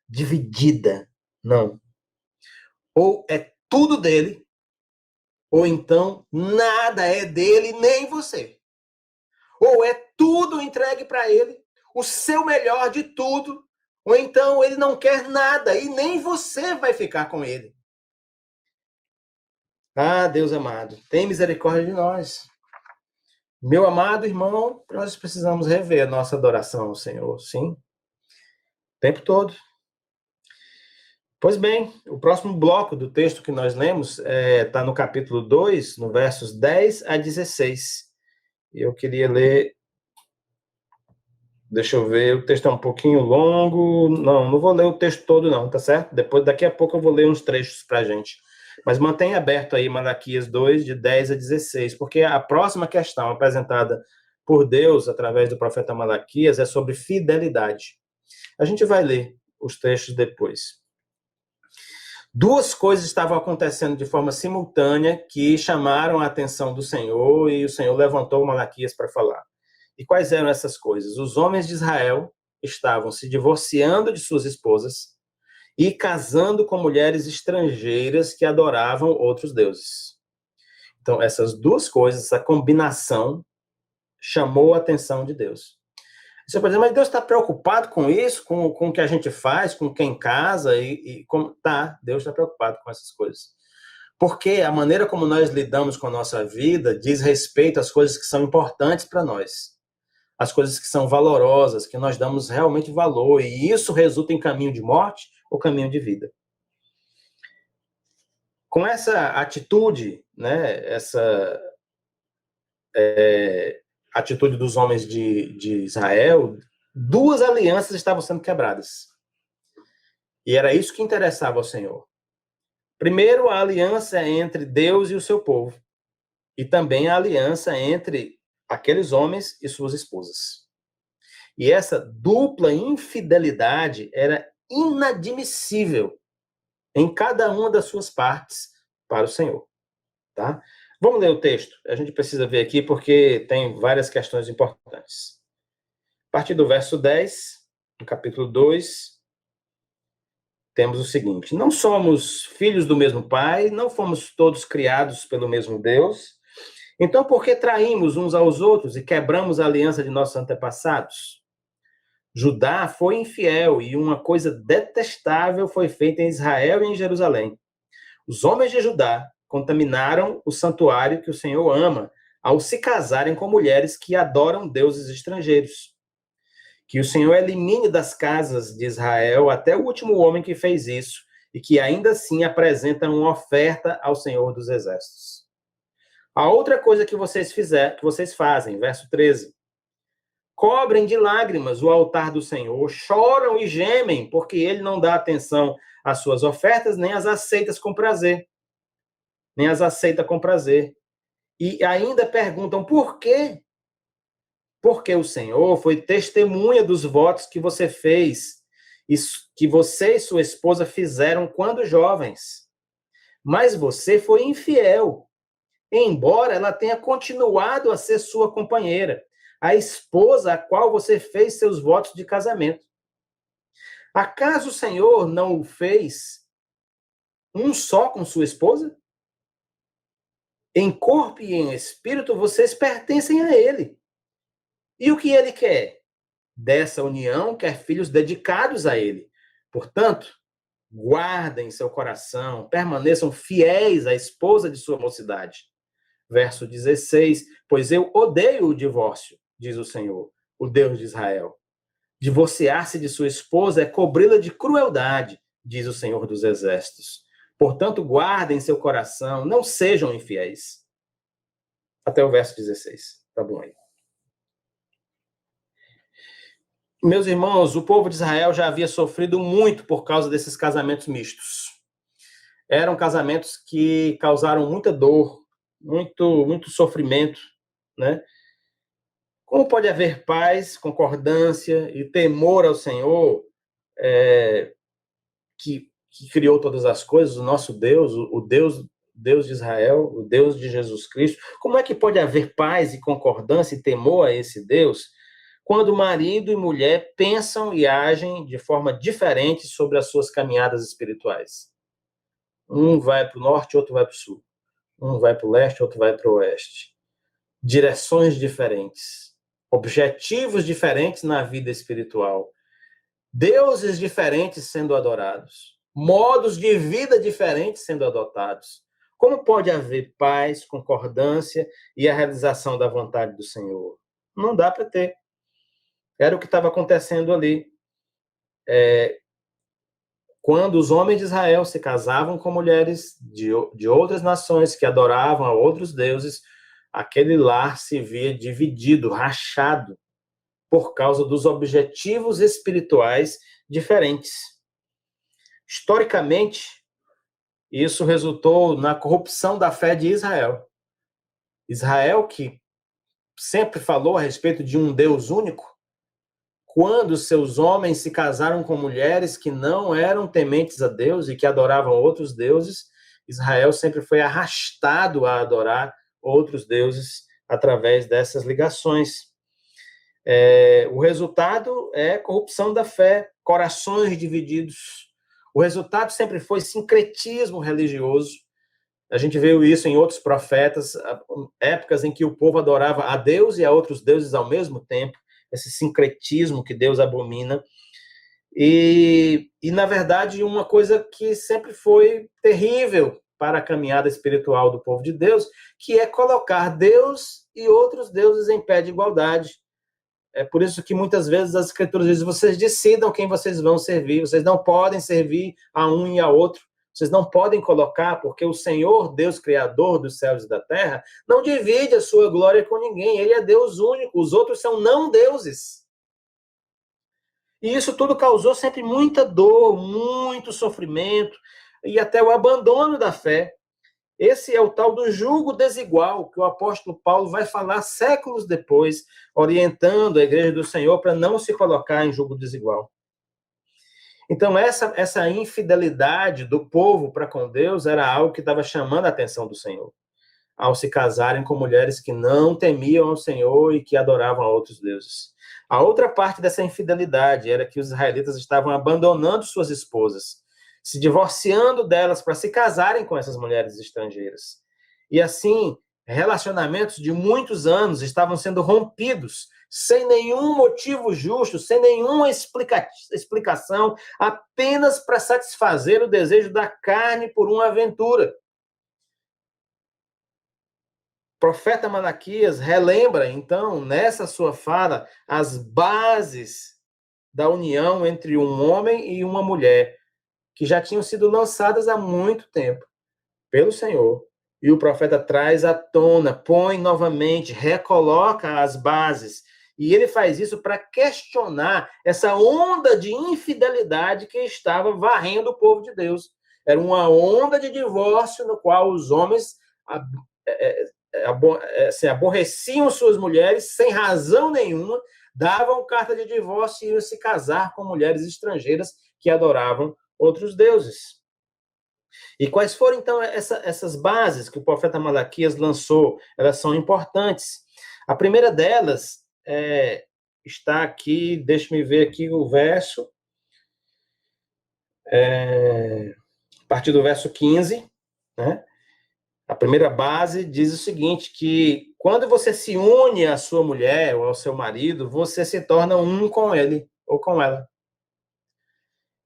dividida. Não. Ou é tudo dele, ou então nada é dele, nem você. Ou é tudo entregue para ele, o seu melhor de tudo, ou então ele não quer nada e nem você vai ficar com ele. Ah, Deus amado, tem misericórdia de nós. Meu amado irmão, nós precisamos rever a nossa adoração ao Senhor, sim. tempo todo. Pois bem, o próximo bloco do texto que nós lemos está no capítulo 2, no versos 10 a 16. Eu queria ler. Deixa eu ver, o texto é um pouquinho longo. Não vou ler o texto todo, não, tá certo? Daqui a pouco eu vou ler uns trechos para a gente. Mas mantenha aberto aí Malaquias 2, de 10 a 16, porque a próxima questão apresentada por Deus através do profeta Malaquias é sobre fidelidade. A gente vai ler os trechos depois. Duas coisas estavam acontecendo de forma simultânea que chamaram a atenção do Senhor, e o Senhor levantou Malaquias para falar. E quais eram essas coisas? Os homens de Israel estavam se divorciando de suas esposas e casando com mulheres estrangeiras que adoravam outros deuses. Então, essas duas coisas, essa combinação, chamou a atenção de Deus. Você pode dizer, mas Deus está preocupado com isso, com o que a gente faz, com quem casa, Tá, Deus está preocupado com essas coisas. Porque a maneira como nós lidamos com a nossa vida diz respeito às coisas que são importantes para nós. As coisas que são valorosas, que nós damos realmente valor, e isso resulta em caminho de morte ou caminho de vida. Com essa atitude, né, essa atitude dos homens de Israel, duas alianças estavam sendo quebradas. E era isso que interessava ao Senhor. Primeiro, a aliança entre Deus e o seu povo. E também a aliança entre aqueles homens e suas esposas. E essa dupla infidelidade era inadmissível em cada uma das suas partes para o Senhor. Tá? Vamos ler o texto. A gente precisa ver aqui porque tem várias questões importantes. A partir do verso 10, no capítulo 2, temos o seguinte: não somos filhos do mesmo Pai, não fomos todos criados pelo mesmo Deus. Então, por que traímos uns aos outros e quebramos a aliança de nossos antepassados? Judá foi infiel e uma coisa detestável foi feita em Israel e em Jerusalém. Os homens de Judá contaminaram o santuário que o Senhor ama ao se casarem com mulheres que adoram deuses estrangeiros. Que o Senhor elimine das casas de Israel até o último homem que fez isso e que ainda assim apresenta uma oferta ao Senhor dos Exércitos. A outra coisa que vocês fazem, verso 13. Cobrem de lágrimas o altar do Senhor, choram e gemem, porque ele não dá atenção às suas ofertas, nem as aceita com prazer. E ainda perguntam por quê? Porque o Senhor foi testemunha dos votos que você fez, e que você e sua esposa fizeram quando jovens. Mas você foi infiel, embora ela tenha continuado a ser sua companheira, a esposa a qual você fez seus votos de casamento. Acaso o Senhor não o fez um só com sua esposa? Em corpo e em espírito, vocês pertencem a ele. E o que ele quer? Dessa união, quer filhos dedicados a ele. Portanto, guardem seu coração, permaneçam fiéis à esposa de sua mocidade. Verso 16, pois eu odeio o divórcio, diz o Senhor, o Deus de Israel. Divorciar-se de sua esposa é cobri-la de crueldade, diz o Senhor dos Exércitos. Portanto, guardem seu coração, não sejam infiéis. Até o verso 16. Tá bom aí. Meus irmãos, o povo de Israel já havia sofrido muito por causa desses casamentos mistos. Eram casamentos que causaram muita dor, muito sofrimento, né? Como pode haver paz, concordância e temor ao Senhor, que criou todas as coisas, o nosso Deus, o Deus de Israel, o Deus de Jesus Cristo? Como é que pode haver paz e concordância e temor a esse Deus quando marido e mulher pensam e agem de forma diferente sobre as suas caminhadas espirituais? Um vai para o norte, outro vai para o sul. Um vai para o leste, outro vai para o oeste. Direções diferentes. Objetivos diferentes na vida espiritual. Deuses diferentes sendo adorados. Modos de vida diferentes sendo adotados. Como pode haver paz, concordância e a realização da vontade do Senhor? Não dá para ter. Era o que estava acontecendo ali. quando os homens de Israel se casavam com mulheres de outras nações que adoravam a outros deuses, aquele lar se via dividido, rachado, por causa dos objetivos espirituais diferentes. Historicamente, isso resultou na corrupção da fé de Israel. Israel, que sempre falou a respeito de um Deus único, quando seus homens se casaram com mulheres que não eram tementes a Deus e que adoravam outros deuses, Israel sempre foi arrastado a adorar outros deuses através dessas ligações. O resultado é corrupção da fé, corações divididos. O resultado sempre foi sincretismo religioso. A gente viu isso em outros profetas, épocas em que o povo adorava a Deus e a outros deuses ao mesmo tempo, esse sincretismo que Deus abomina. E na verdade, uma coisa que sempre foi terrível para a caminhada espiritual do povo de Deus, que é colocar Deus e outros deuses em pé de igualdade. É por isso que muitas vezes as escrituras dizem, vocês decidam quem vocês vão servir, vocês não podem servir a um e a outro, vocês não podem colocar, porque o Senhor, Deus Criador dos céus e da terra, não divide a sua glória com ninguém, ele é Deus único, os outros são não deuses. E isso tudo causou sempre muita dor, muito sofrimento, e até o abandono da fé. Esse é o tal do jugo desigual, que o apóstolo Paulo vai falar séculos depois, orientando a igreja do Senhor para não se colocar em jugo desigual. Então, essa infidelidade do povo para com Deus era algo que estava chamando a atenção do Senhor, ao se casarem com mulheres que não temiam ao Senhor e que adoravam a outros deuses. A outra parte dessa infidelidade era que os israelitas estavam abandonando suas esposas, se divorciando delas para se casarem com essas mulheres estrangeiras. E assim, relacionamentos de muitos anos estavam sendo rompidos, sem nenhum motivo justo, sem nenhuma explicação, apenas para satisfazer o desejo da carne por uma aventura. O profeta Malaquias relembra, então, nessa sua fala, as bases da união entre um homem e uma mulher, que já tinham sido lançadas há muito tempo pelo Senhor. E o profeta traz à tona, põe novamente, recoloca as bases. E ele faz isso para questionar essa onda de infidelidade que estava varrendo o povo de Deus. Era uma onda de divórcio no qual os homens aborreciam suas mulheres sem razão nenhuma, davam carta de divórcio e iam se casar com mulheres estrangeiras que adoravam outros deuses. E quais foram, então, essas bases que o profeta Malaquias lançou? Elas são importantes. A primeira delas está aqui, deixa-me ver aqui o verso, a partir do verso 15, né? A primeira base diz o seguinte, que quando você se une à sua mulher ou ao seu marido, você se torna um com ele ou com ela.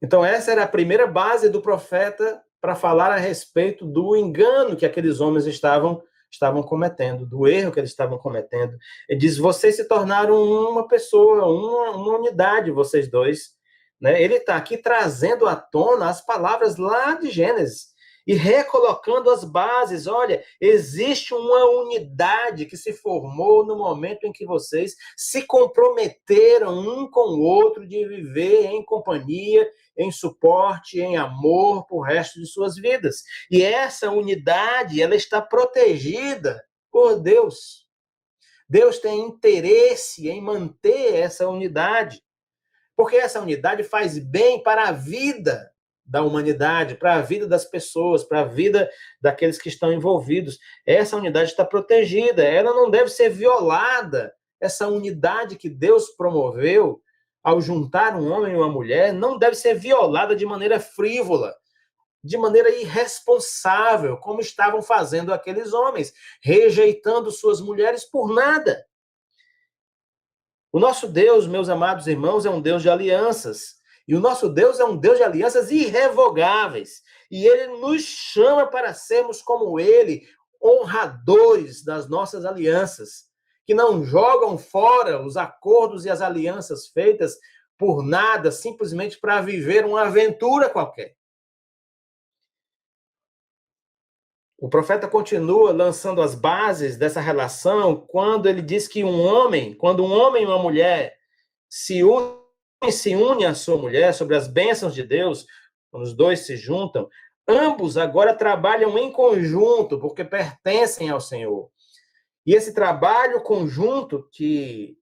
Então, essa era a primeira base do profeta para falar a respeito do engano que aqueles homens estavam cometendo, do erro que eles estavam cometendo. Ele diz, vocês se tornaram uma pessoa, uma unidade, vocês dois. Né? Ele está aqui trazendo à tona as palavras lá de Gênesis e recolocando as bases. Olha, existe uma unidade que se formou no momento em que vocês se comprometeram um com o outro de viver em companhia, em suporte, em amor por resto de suas vidas. E essa unidade, ela está protegida por Deus. Deus tem interesse em manter essa unidade, porque essa unidade faz bem para a vida da humanidade, para a vida das pessoas, para a vida daqueles que estão envolvidos. Essa unidade está protegida, ela não deve ser violada. Essa unidade que Deus promoveu ao juntar um homem e uma mulher não deve ser violada de maneira frívola, de maneira irresponsável, como estavam fazendo aqueles homens, rejeitando suas mulheres por nada. O nosso Deus, meus amados irmãos, é um Deus de alianças. E o nosso Deus é um Deus de alianças irrevogáveis. E ele nos chama para sermos como ele, honradores das nossas alianças, que não jogam fora os acordos e as alianças feitas por nada, simplesmente para viver uma aventura qualquer. O profeta continua lançando as bases dessa relação quando ele diz que quando um homem e uma mulher se une à sua mulher sobre as bênçãos de Deus, quando os dois se juntam, ambos agora trabalham em conjunto, porque pertencem ao Senhor. E esse trabalho conjunto que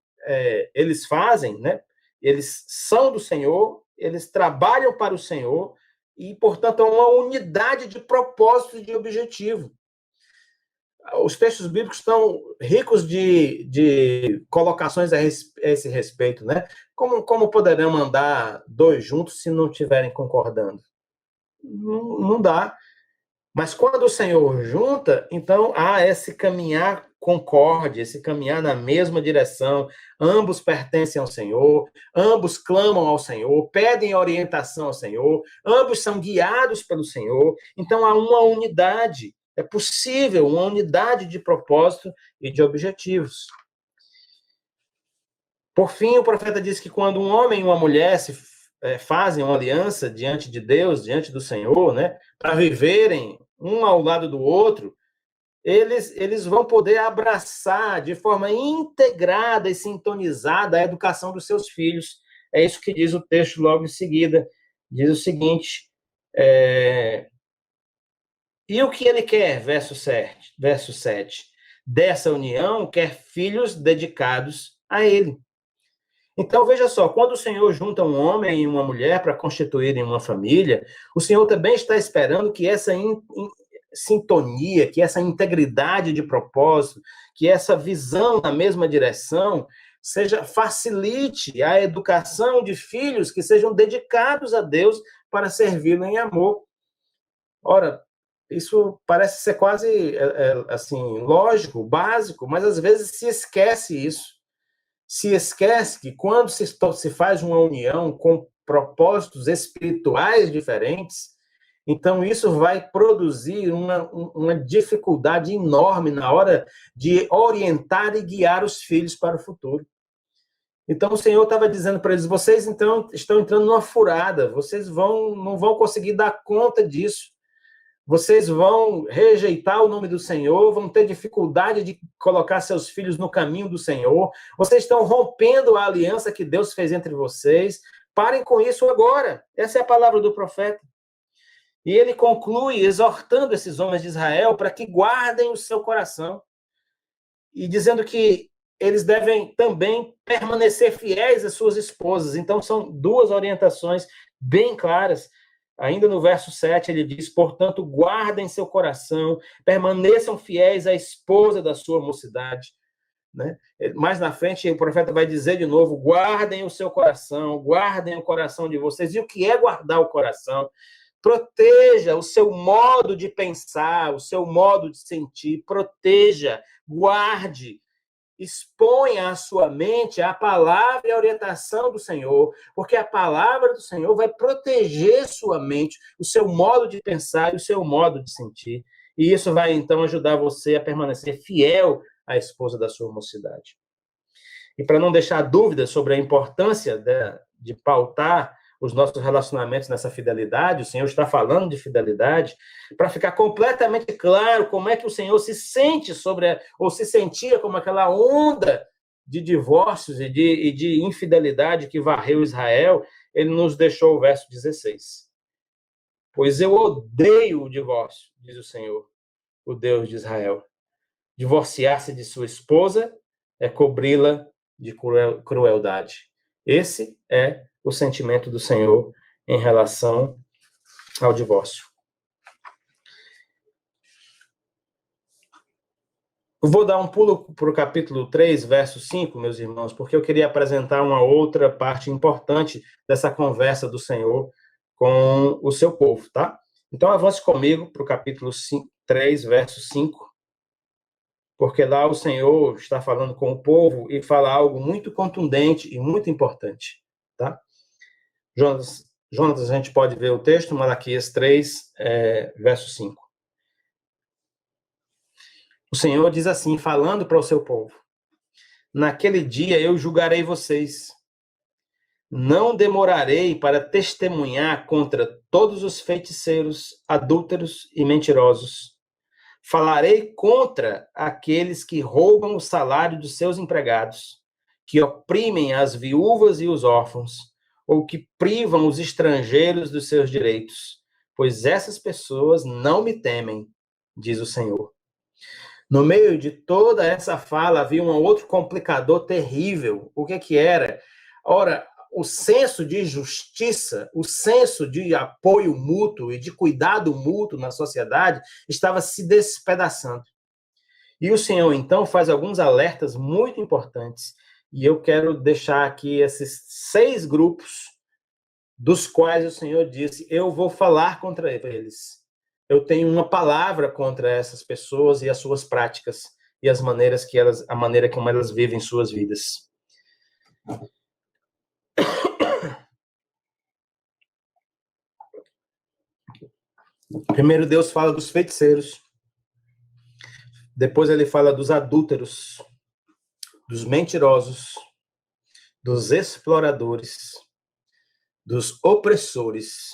eles fazem, né? Eles são do Senhor, eles trabalham para o Senhor, e, portanto, é uma unidade de propósito e de objetivo. Os textos bíblicos estão ricos de colocações a esse respeito, né? Como poderão andar dois juntos se não estiverem concordando? Não dá. Mas quando o Senhor junta, então há esse caminhar concorde, esse caminhar na mesma direção. Ambos pertencem ao Senhor, ambos clamam ao Senhor, pedem orientação ao Senhor, ambos são guiados pelo Senhor. Então há uma unidade. É possível uma unidade de propósito e de objetivos. Por fim, o profeta diz que quando um homem e uma mulher fazem uma aliança diante de Deus, diante do Senhor, né, para viverem um ao lado do outro, eles vão poder abraçar de forma integrada e sintonizada a educação dos seus filhos. É isso que diz o texto logo em seguida. Diz o seguinte, e o que ele quer, verso 7, dessa união, quer filhos dedicados a ele. Então, veja só, quando o Senhor junta um homem e uma mulher para constituírem uma família, o Senhor também está esperando que essa sintonia, que essa integridade de propósito, que essa visão na mesma direção, facilite a educação de filhos que sejam dedicados a Deus para servi-lo em amor. Ora, isso parece ser quase assim, lógico, básico, mas às vezes se esquece isso. Se esquece que quando se faz uma união com propósitos espirituais diferentes, então isso vai produzir uma dificuldade enorme na hora de orientar e guiar os filhos para o futuro. Então o Senhor estava dizendo para eles, vocês então estão entrando numa furada, vocês não vão conseguir dar conta disso. Vocês vão rejeitar o nome do Senhor, vão ter dificuldade de colocar seus filhos no caminho do Senhor. Vocês estão rompendo a aliança que Deus fez entre vocês. Parem com isso agora. Essa é a palavra do profeta. E ele conclui exortando esses homens de Israel para que guardem o seu coração e dizendo que eles devem também permanecer fiéis às suas esposas. Então, são duas orientações bem claras. Ainda no verso 7, ele diz, portanto, guardem seu coração, permaneçam fiéis à esposa da sua mocidade. Né? Mais na frente, o profeta vai dizer de novo, guardem o seu coração, guardem o coração de vocês. E o que é guardar o coração? Proteja o seu modo de pensar, o seu modo de sentir, proteja, guarde, exponha à sua mente a palavra e a orientação do Senhor, porque a palavra do Senhor vai proteger sua mente, o seu modo de pensar e o seu modo de sentir. E isso vai, então, ajudar você a permanecer fiel à esposa da sua mocidade. E para não deixar dúvidas sobre a importância de pautar os nossos relacionamentos nessa fidelidade, o Senhor está falando de fidelidade, para ficar completamente claro como é que o Senhor se sente ou se sentia como aquela onda de divórcios e de infidelidade que varreu Israel, ele nos deixou o verso 16. Pois eu odeio o divórcio, diz o Senhor, o Deus de Israel. Divorciar-se de sua esposa é cobri-la de crueldade. Esse é o sentimento do Senhor em relação ao divórcio. Eu vou dar um pulo para o capítulo 3, verso 5, meus irmãos, porque eu queria apresentar uma outra parte importante dessa conversa do Senhor com o seu povo, tá? Então, avance comigo para o capítulo 3, verso 5, porque lá o Senhor está falando com o povo e fala algo muito contundente e muito importante, tá? Jonas, a gente pode ver o texto, Malaquias 3, verso 5. O Senhor diz assim, falando para o seu povo, naquele dia eu julgarei vocês. Não demorarei para testemunhar contra todos os feiticeiros, adúlteros e mentirosos. Falarei contra aqueles que roubam o salário dos seus empregados, que oprimem as viúvas e os órfãos, ou que privam os estrangeiros dos seus direitos, pois essas pessoas não me temem, diz o Senhor. No meio de toda essa fala havia um outro complicador terrível. O que era? Ora, o senso de justiça, o senso de apoio mútuo e de cuidado mútuo na sociedade estava se despedaçando. E o Senhor, então, faz alguns alertas muito importantes. E eu quero deixar aqui esses 6 grupos dos quais o Senhor disse, eu vou falar contra eles. Eu tenho uma palavra contra essas pessoas e as suas práticas e as maneiras que a maneira como elas vivem suas vidas. Primeiro Deus fala dos feiticeiros. Depois ele fala dos adúlteros, dos mentirosos, dos exploradores, dos opressores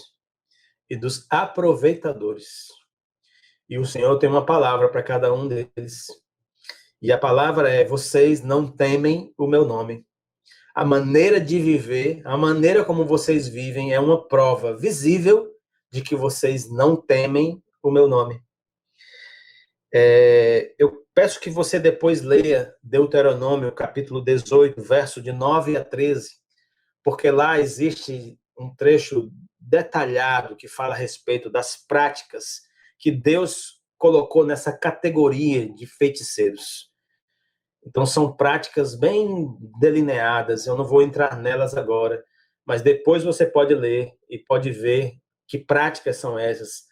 e dos aproveitadores. E o Senhor tem uma palavra para cada um deles. E a palavra é: vocês não temem o meu nome. A maneira de viver, a maneira como vocês vivem é uma prova visível de que vocês não temem o meu nome. Eu peço que você depois leia Deuteronômio, capítulo 18, verso de 9 a 13, porque lá existe um trecho detalhado que fala a respeito das práticas que Deus colocou nessa categoria de feiticeiros. Então, são práticas bem delineadas, eu não vou entrar nelas agora, mas depois você pode ler e pode ver que práticas são essas,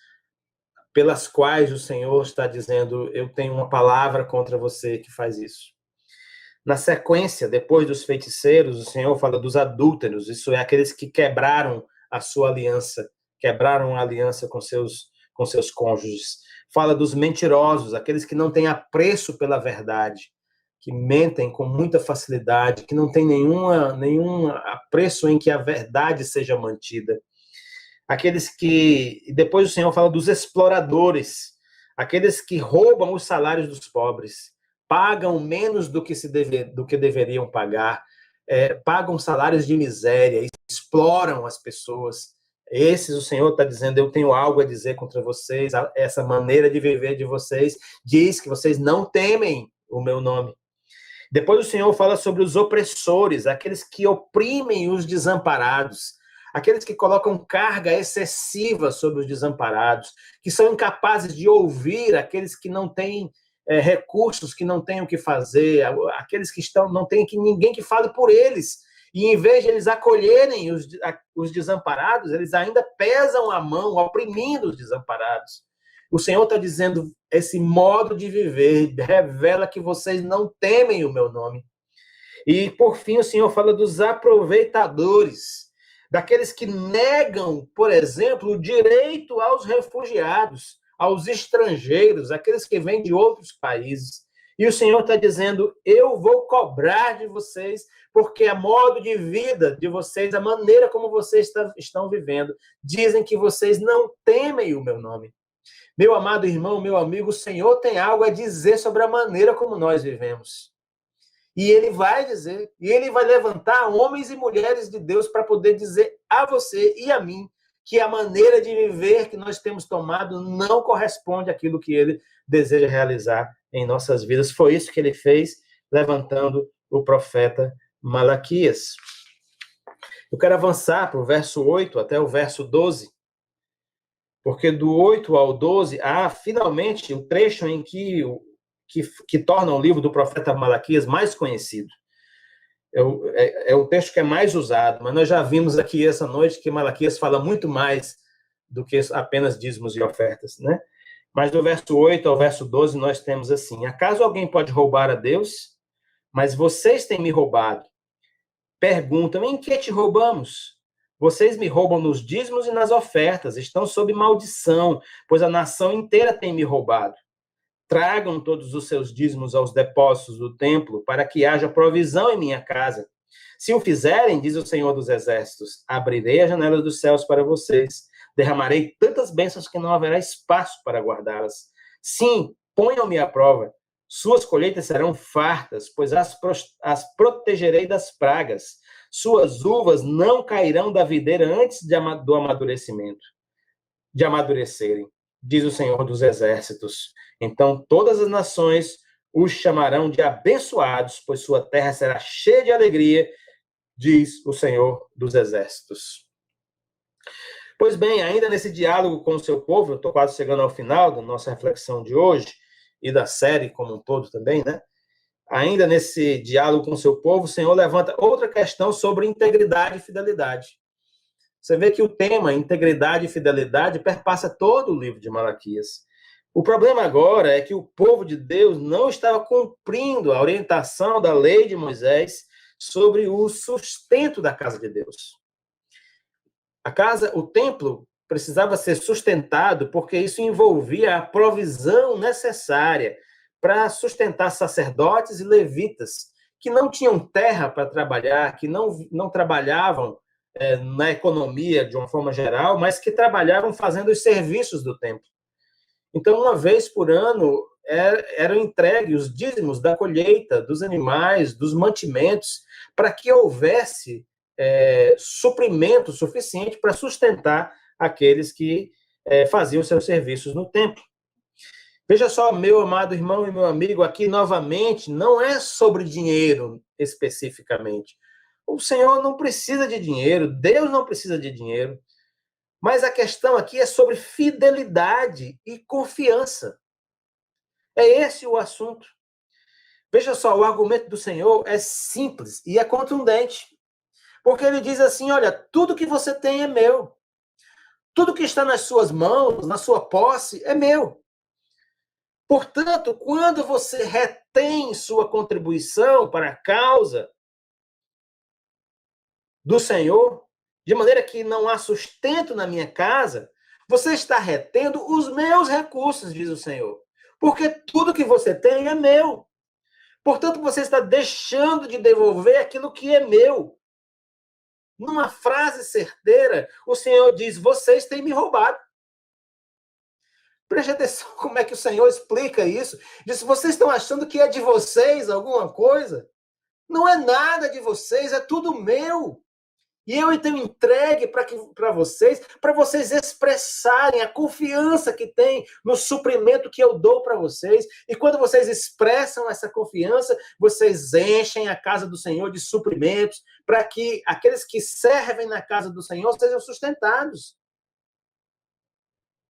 pelas quais o Senhor está dizendo, eu tenho uma palavra contra você que faz isso. Na sequência, depois dos feiticeiros, o Senhor fala dos adúlteros, isso é, aqueles que quebraram a sua aliança, quebraram a aliança com seus cônjuges. Fala dos mentirosos, aqueles que não têm apreço pela verdade, que mentem com muita facilidade, que não tem nenhum apreço em que a verdade seja mantida. Aqueles que... Depois o Senhor fala dos exploradores, aqueles que roubam os salários dos pobres, pagam menos do que deveriam pagar, pagam salários de miséria, exploram as pessoas. Esses o Senhor está dizendo, eu tenho algo a dizer contra vocês, essa maneira de viver de vocês diz que vocês não temem o meu nome. Depois o Senhor fala sobre os opressores, aqueles que oprimem os desamparados, aqueles que colocam carga excessiva sobre os desamparados, que são incapazes de ouvir aqueles que não têm recursos, que não têm o que fazer, aqueles que não têm ninguém que fale por eles. E em vez de eles acolherem os desamparados, eles ainda pesam a mão, oprimindo os desamparados. O Senhor está dizendo, esse modo de viver revela que vocês não temem o meu nome. E, por fim, o Senhor fala dos aproveitadores, daqueles que negam, por exemplo, o direito aos refugiados, aos estrangeiros, aqueles que vêm de outros países. E o Senhor está dizendo, eu vou cobrar de vocês, porque a modo de vida de vocês, a maneira como vocês estão vivendo, dizem que vocês não temem o meu nome. Meu amado irmão, meu amigo, o Senhor tem algo a dizer sobre a maneira como nós vivemos. E ele vai dizer, e ele vai levantar homens e mulheres de Deus para poder dizer a você e a mim que a maneira de viver que nós temos tomado não corresponde àquilo que ele deseja realizar em nossas vidas. Foi isso que ele fez, levantando o profeta Malaquias. Eu quero avançar para o verso 8 até o verso 12. Porque do 8 ao 12, há finalmente o trecho em que torna o livro do profeta Malaquias mais conhecido. É o texto que é mais usado, mas nós já vimos aqui essa noite que Malaquias fala muito mais do que apenas dízimos e ofertas, né? Mas do verso 8 ao verso 12 nós temos assim: acaso alguém pode roubar a Deus? Mas vocês têm me roubado. Perguntam, em que te roubamos? Vocês me roubam nos dízimos e nas ofertas, estão sob maldição, pois a nação inteira tem me roubado. Tragam todos os seus dízimos aos depósitos do templo, para que haja provisão em minha casa. Se o fizerem, diz o Senhor dos Exércitos, abrirei as janelas dos céus para vocês, derramarei tantas bênçãos que não haverá espaço para guardá-las. Sim, ponham-me à prova. Suas colheitas serão fartas, pois as protegerei das pragas. Suas uvas não cairão da videira antes do amadurecimento, de amadurecerem, diz o Senhor dos Exércitos. Então todas as nações os chamarão de abençoados, pois sua terra será cheia de alegria, diz o Senhor dos Exércitos. Pois bem, ainda nesse diálogo com o seu povo, eu estou quase chegando ao final da nossa reflexão de hoje, e da série como um todo também, né? Ainda nesse diálogo com o seu povo, o Senhor levanta outra questão sobre integridade e fidelidade. Você vê que o tema integridade e fidelidade perpassa todo o livro de Malaquias. O problema agora é que o povo de Deus não estava cumprindo a orientação da lei de Moisés sobre o sustento da casa de Deus. O templo precisava ser sustentado porque isso envolvia a provisão necessária para sustentar sacerdotes e levitas que não tinham terra para trabalhar, que não trabalhavam na economia de uma forma geral, mas que trabalhavam fazendo os serviços do templo. Então, uma vez por ano, eram entregues os dízimos da colheita, dos animais, dos mantimentos, para que houvesse suprimento suficiente para sustentar aqueles que faziam seus serviços no templo. Veja só, meu amado irmão e meu amigo, aqui novamente, não é sobre dinheiro especificamente. O Senhor não precisa de dinheiro, Deus não precisa de dinheiro, mas a questão aqui é sobre fidelidade e confiança. É esse o assunto. Veja só, o argumento do Senhor é simples e é contundente. Porque ele diz assim, olha, tudo que você tem é meu. Tudo que está nas suas mãos, na sua posse, é meu. Portanto, quando você retém sua contribuição para a causa do Senhor, de maneira que não há sustento na minha casa, você está retendo os meus recursos, diz o Senhor. Porque tudo que você tem é meu. Portanto, você está deixando de devolver aquilo que é meu. Numa frase certeira, o Senhor diz, vocês têm me roubado. Preste atenção como é que o Senhor explica isso. Diz, vocês estão achando que é de vocês alguma coisa? Não é nada de vocês, é tudo meu. E eu então entregue para vocês expressarem a confiança que tem no suprimento que eu dou para vocês. E quando vocês expressam essa confiança, vocês enchem a casa do Senhor de suprimentos para que aqueles que servem na casa do Senhor sejam sustentados.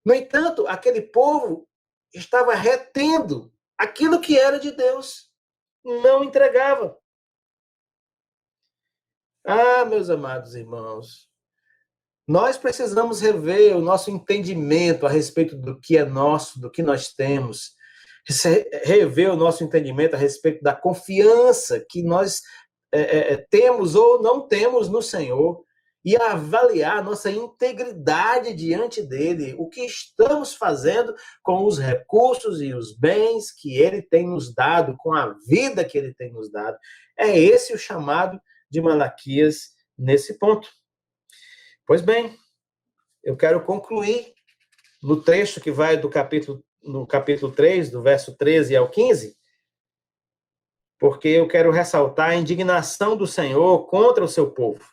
No entanto, aquele povo estava retendo aquilo que era de Deus. Não entregava. Ah, meus amados irmãos, nós precisamos rever o nosso entendimento a respeito do que é nosso, do que nós temos, rever o nosso entendimento a respeito da confiança que nós temos ou não temos no Senhor e avaliar nossa integridade diante dele, o que estamos fazendo com os recursos e os bens que ele tem nos dado, com a vida que ele tem nos dado. É esse o chamado de Malaquias nesse ponto. Pois bem, eu quero concluir no trecho que vai no capítulo 3, do verso 13 ao 15, porque eu quero ressaltar a indignação do Senhor contra o seu povo.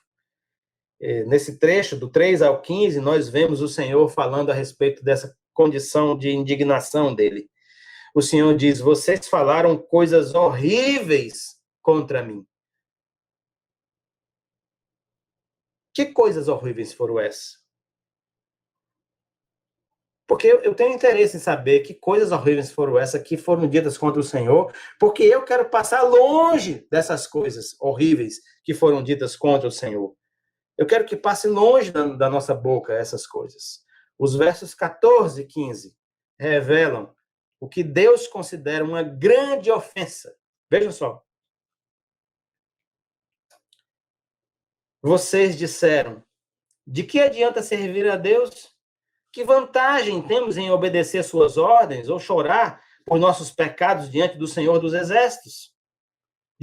Nesse trecho, do 3 ao 15, nós vemos o Senhor falando a respeito dessa condição de indignação dele. O Senhor diz, vocês falaram coisas horríveis contra mim. Que coisas horríveis foram essas? Porque eu tenho interesse em saber que coisas horríveis foram essas que foram ditas contra o Senhor, porque eu quero passar longe dessas coisas horríveis que foram ditas contra o Senhor. Eu quero que passe longe da nossa boca essas coisas. Os versos 14 e 15 revelam o que Deus considera uma grande ofensa. Vejam só. Vocês disseram, de que adianta servir a Deus? Que vantagem temos em obedecer suas ordens ou chorar por nossos pecados diante do Senhor dos Exércitos?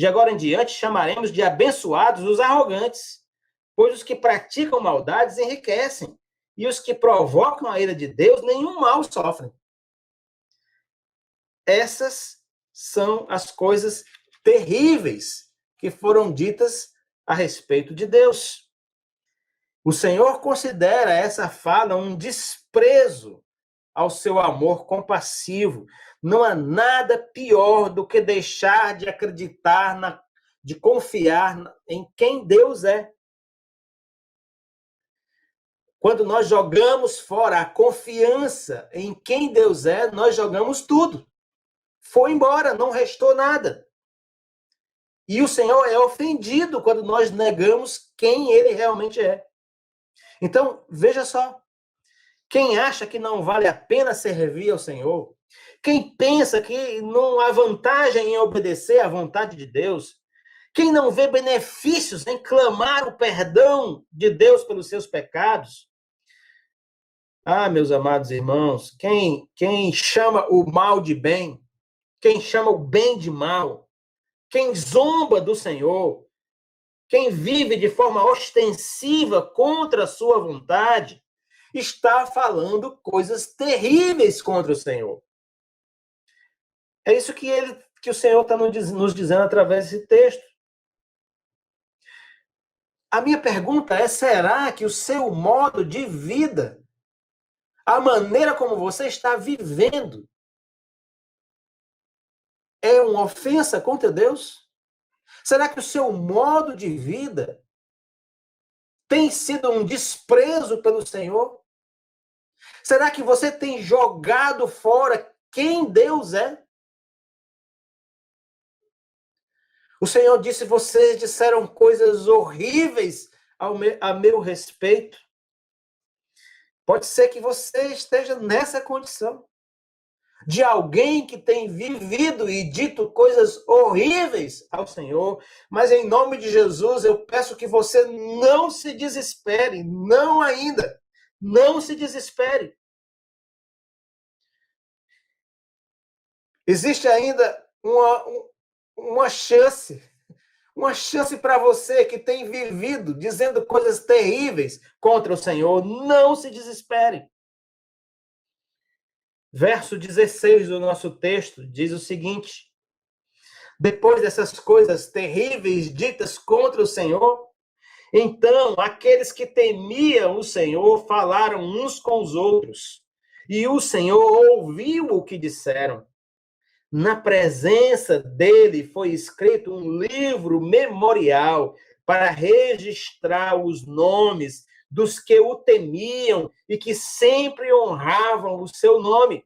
De agora em diante, chamaremos de abençoados os arrogantes, pois os que praticam maldades enriquecem, e os que provocam a ira de Deus nenhum mal sofrem. Essas são as coisas terríveis que foram ditas a respeito de Deus. O Senhor considera essa fala um desprezo ao seu amor compassivo. Não há nada pior do que deixar de acreditar, de confiar em quem Deus é. Quando nós jogamos fora a confiança em quem Deus é, nós jogamos tudo. Foi embora, não restou nada. E o Senhor é ofendido quando nós negamos quem Ele realmente é. Então, veja só. Quem acha que não vale a pena servir ao Senhor, quem pensa que não há vantagem em obedecer à vontade de Deus, quem não vê benefícios em clamar o perdão de Deus pelos seus pecados, meus amados irmãos, quem chama o mal de bem, quem chama o bem de mal, quem zomba do Senhor, quem vive de forma ostensiva contra a sua vontade, está falando coisas terríveis contra o Senhor. É isso que o Senhor está nos dizendo através desse texto. A minha pergunta é, será que o seu modo de vida, a maneira como você está vivendo, é uma ofensa contra Deus? Será que o seu modo de vida tem sido um desprezo pelo Senhor? Será que você tem jogado fora quem Deus é? O Senhor disse, vocês disseram coisas horríveis a meu respeito. Pode ser que você esteja nessa condição de alguém que tem vivido e dito coisas horríveis ao Senhor, mas em nome de Jesus eu peço que você não se desespere, não ainda, não se desespere. Existe ainda uma chance para você que tem vivido dizendo coisas terríveis contra o Senhor. Não se desespere. Verso 16 do nosso texto diz o seguinte: depois dessas coisas terríveis ditas contra o Senhor, então aqueles que temiam o Senhor falaram uns com os outros, e o Senhor ouviu o que disseram. Na presença dele foi escrito um livro memorial para registrar os nomes dos que o temiam e que sempre honravam o seu nome.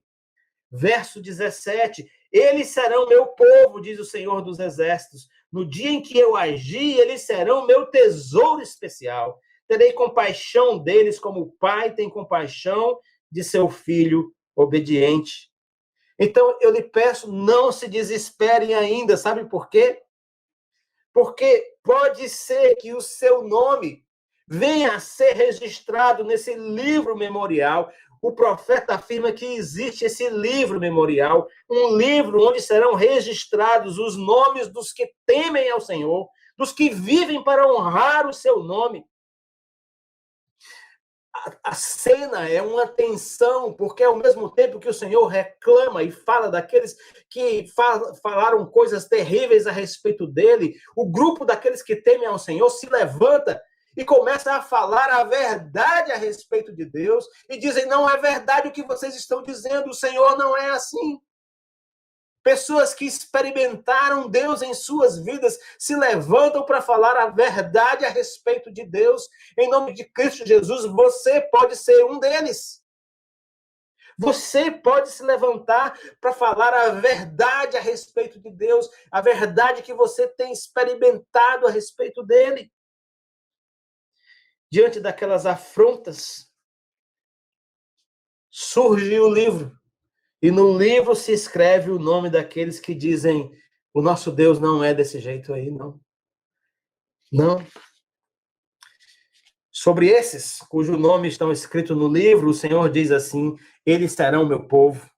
Verso 17: eles serão meu povo, diz o Senhor dos Exércitos. No dia em que eu agir, eles serão meu tesouro especial. Terei compaixão deles como o pai tem compaixão de seu filho obediente. Então, eu lhe peço, não se desesperem ainda. Sabe por quê? Porque pode ser que o seu nome venha a ser registrado nesse livro memorial. O profeta afirma que existe esse livro memorial, um livro onde serão registrados os nomes dos que temem ao Senhor, dos que vivem para honrar o seu nome. A cena é uma tensão, porque ao mesmo tempo que o Senhor reclama e fala daqueles que falaram coisas terríveis a respeito dele, o grupo daqueles que temem ao Senhor se levanta e começa a falar a verdade a respeito de Deus e dizem, não é verdade o que vocês estão dizendo, o Senhor não é assim. Pessoas que experimentaram Deus em suas vidas se levantam para falar a verdade a respeito de Deus. Em nome de Cristo Jesus, você pode ser um deles. Você pode se levantar para falar a verdade a respeito de Deus, a verdade que você tem experimentado a respeito dele. Diante daquelas afrontas, surge o livro. E no livro se escreve o nome daqueles que dizem, o nosso Deus não é desse jeito aí, não. Não. Sobre esses, cujo nome estão escritos no livro, o Senhor diz assim, eles serão meu povo.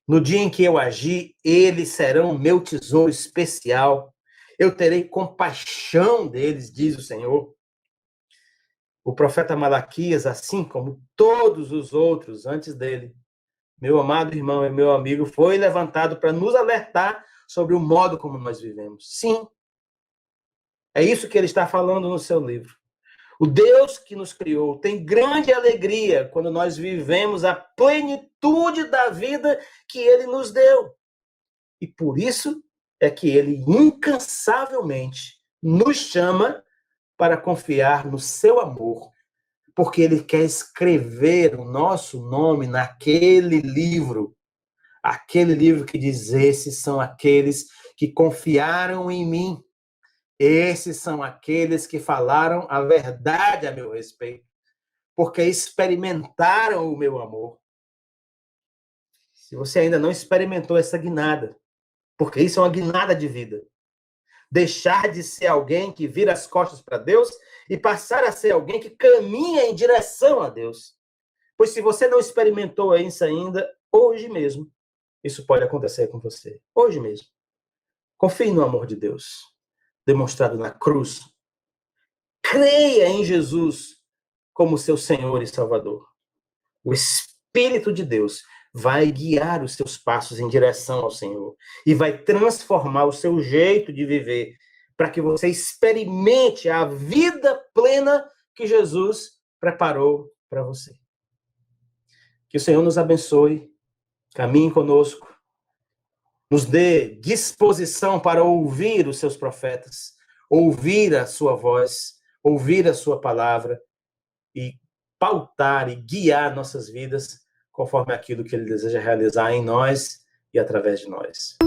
No dia em que eu agir, eles serão meu tesouro especial. Eu terei compaixão deles, diz o Senhor. O profeta Malaquias, assim como todos os outros antes dele, meu amado irmão e meu amigo, foi levantado para nos alertar sobre o modo como nós vivemos. Sim, é isso que ele está falando no seu livro. O Deus que nos criou tem grande alegria quando nós vivemos a plenitude da vida que ele nos deu. E por isso é que ele incansavelmente nos chama para confiar no seu amor, porque ele quer escrever o nosso nome naquele livro. Aquele livro que diz: esses são aqueles que confiaram em mim. Esses são aqueles que falaram a verdade a meu respeito, porque experimentaram o meu amor. Se você ainda não experimentou essa guinada, porque isso é uma guinada de vida, deixar de ser alguém que vira as costas para Deus e passar a ser alguém que caminha em direção a Deus. Pois se você não experimentou isso ainda, hoje mesmo, isso pode acontecer com você. Hoje mesmo. Confie no amor de Deus, demonstrado na cruz. Creia em Jesus como seu Senhor e Salvador. O Espírito de Deus vai guiar os seus passos em direção ao Senhor e vai transformar o seu jeito de viver para que você experimente a vida plena que Jesus preparou para você. Que o Senhor nos abençoe, caminhe conosco, nos dê disposição para ouvir os seus profetas, ouvir a sua voz, ouvir a sua palavra e pautar e guiar nossas vidas conforme aquilo que ele deseja realizar em nós e através de nós.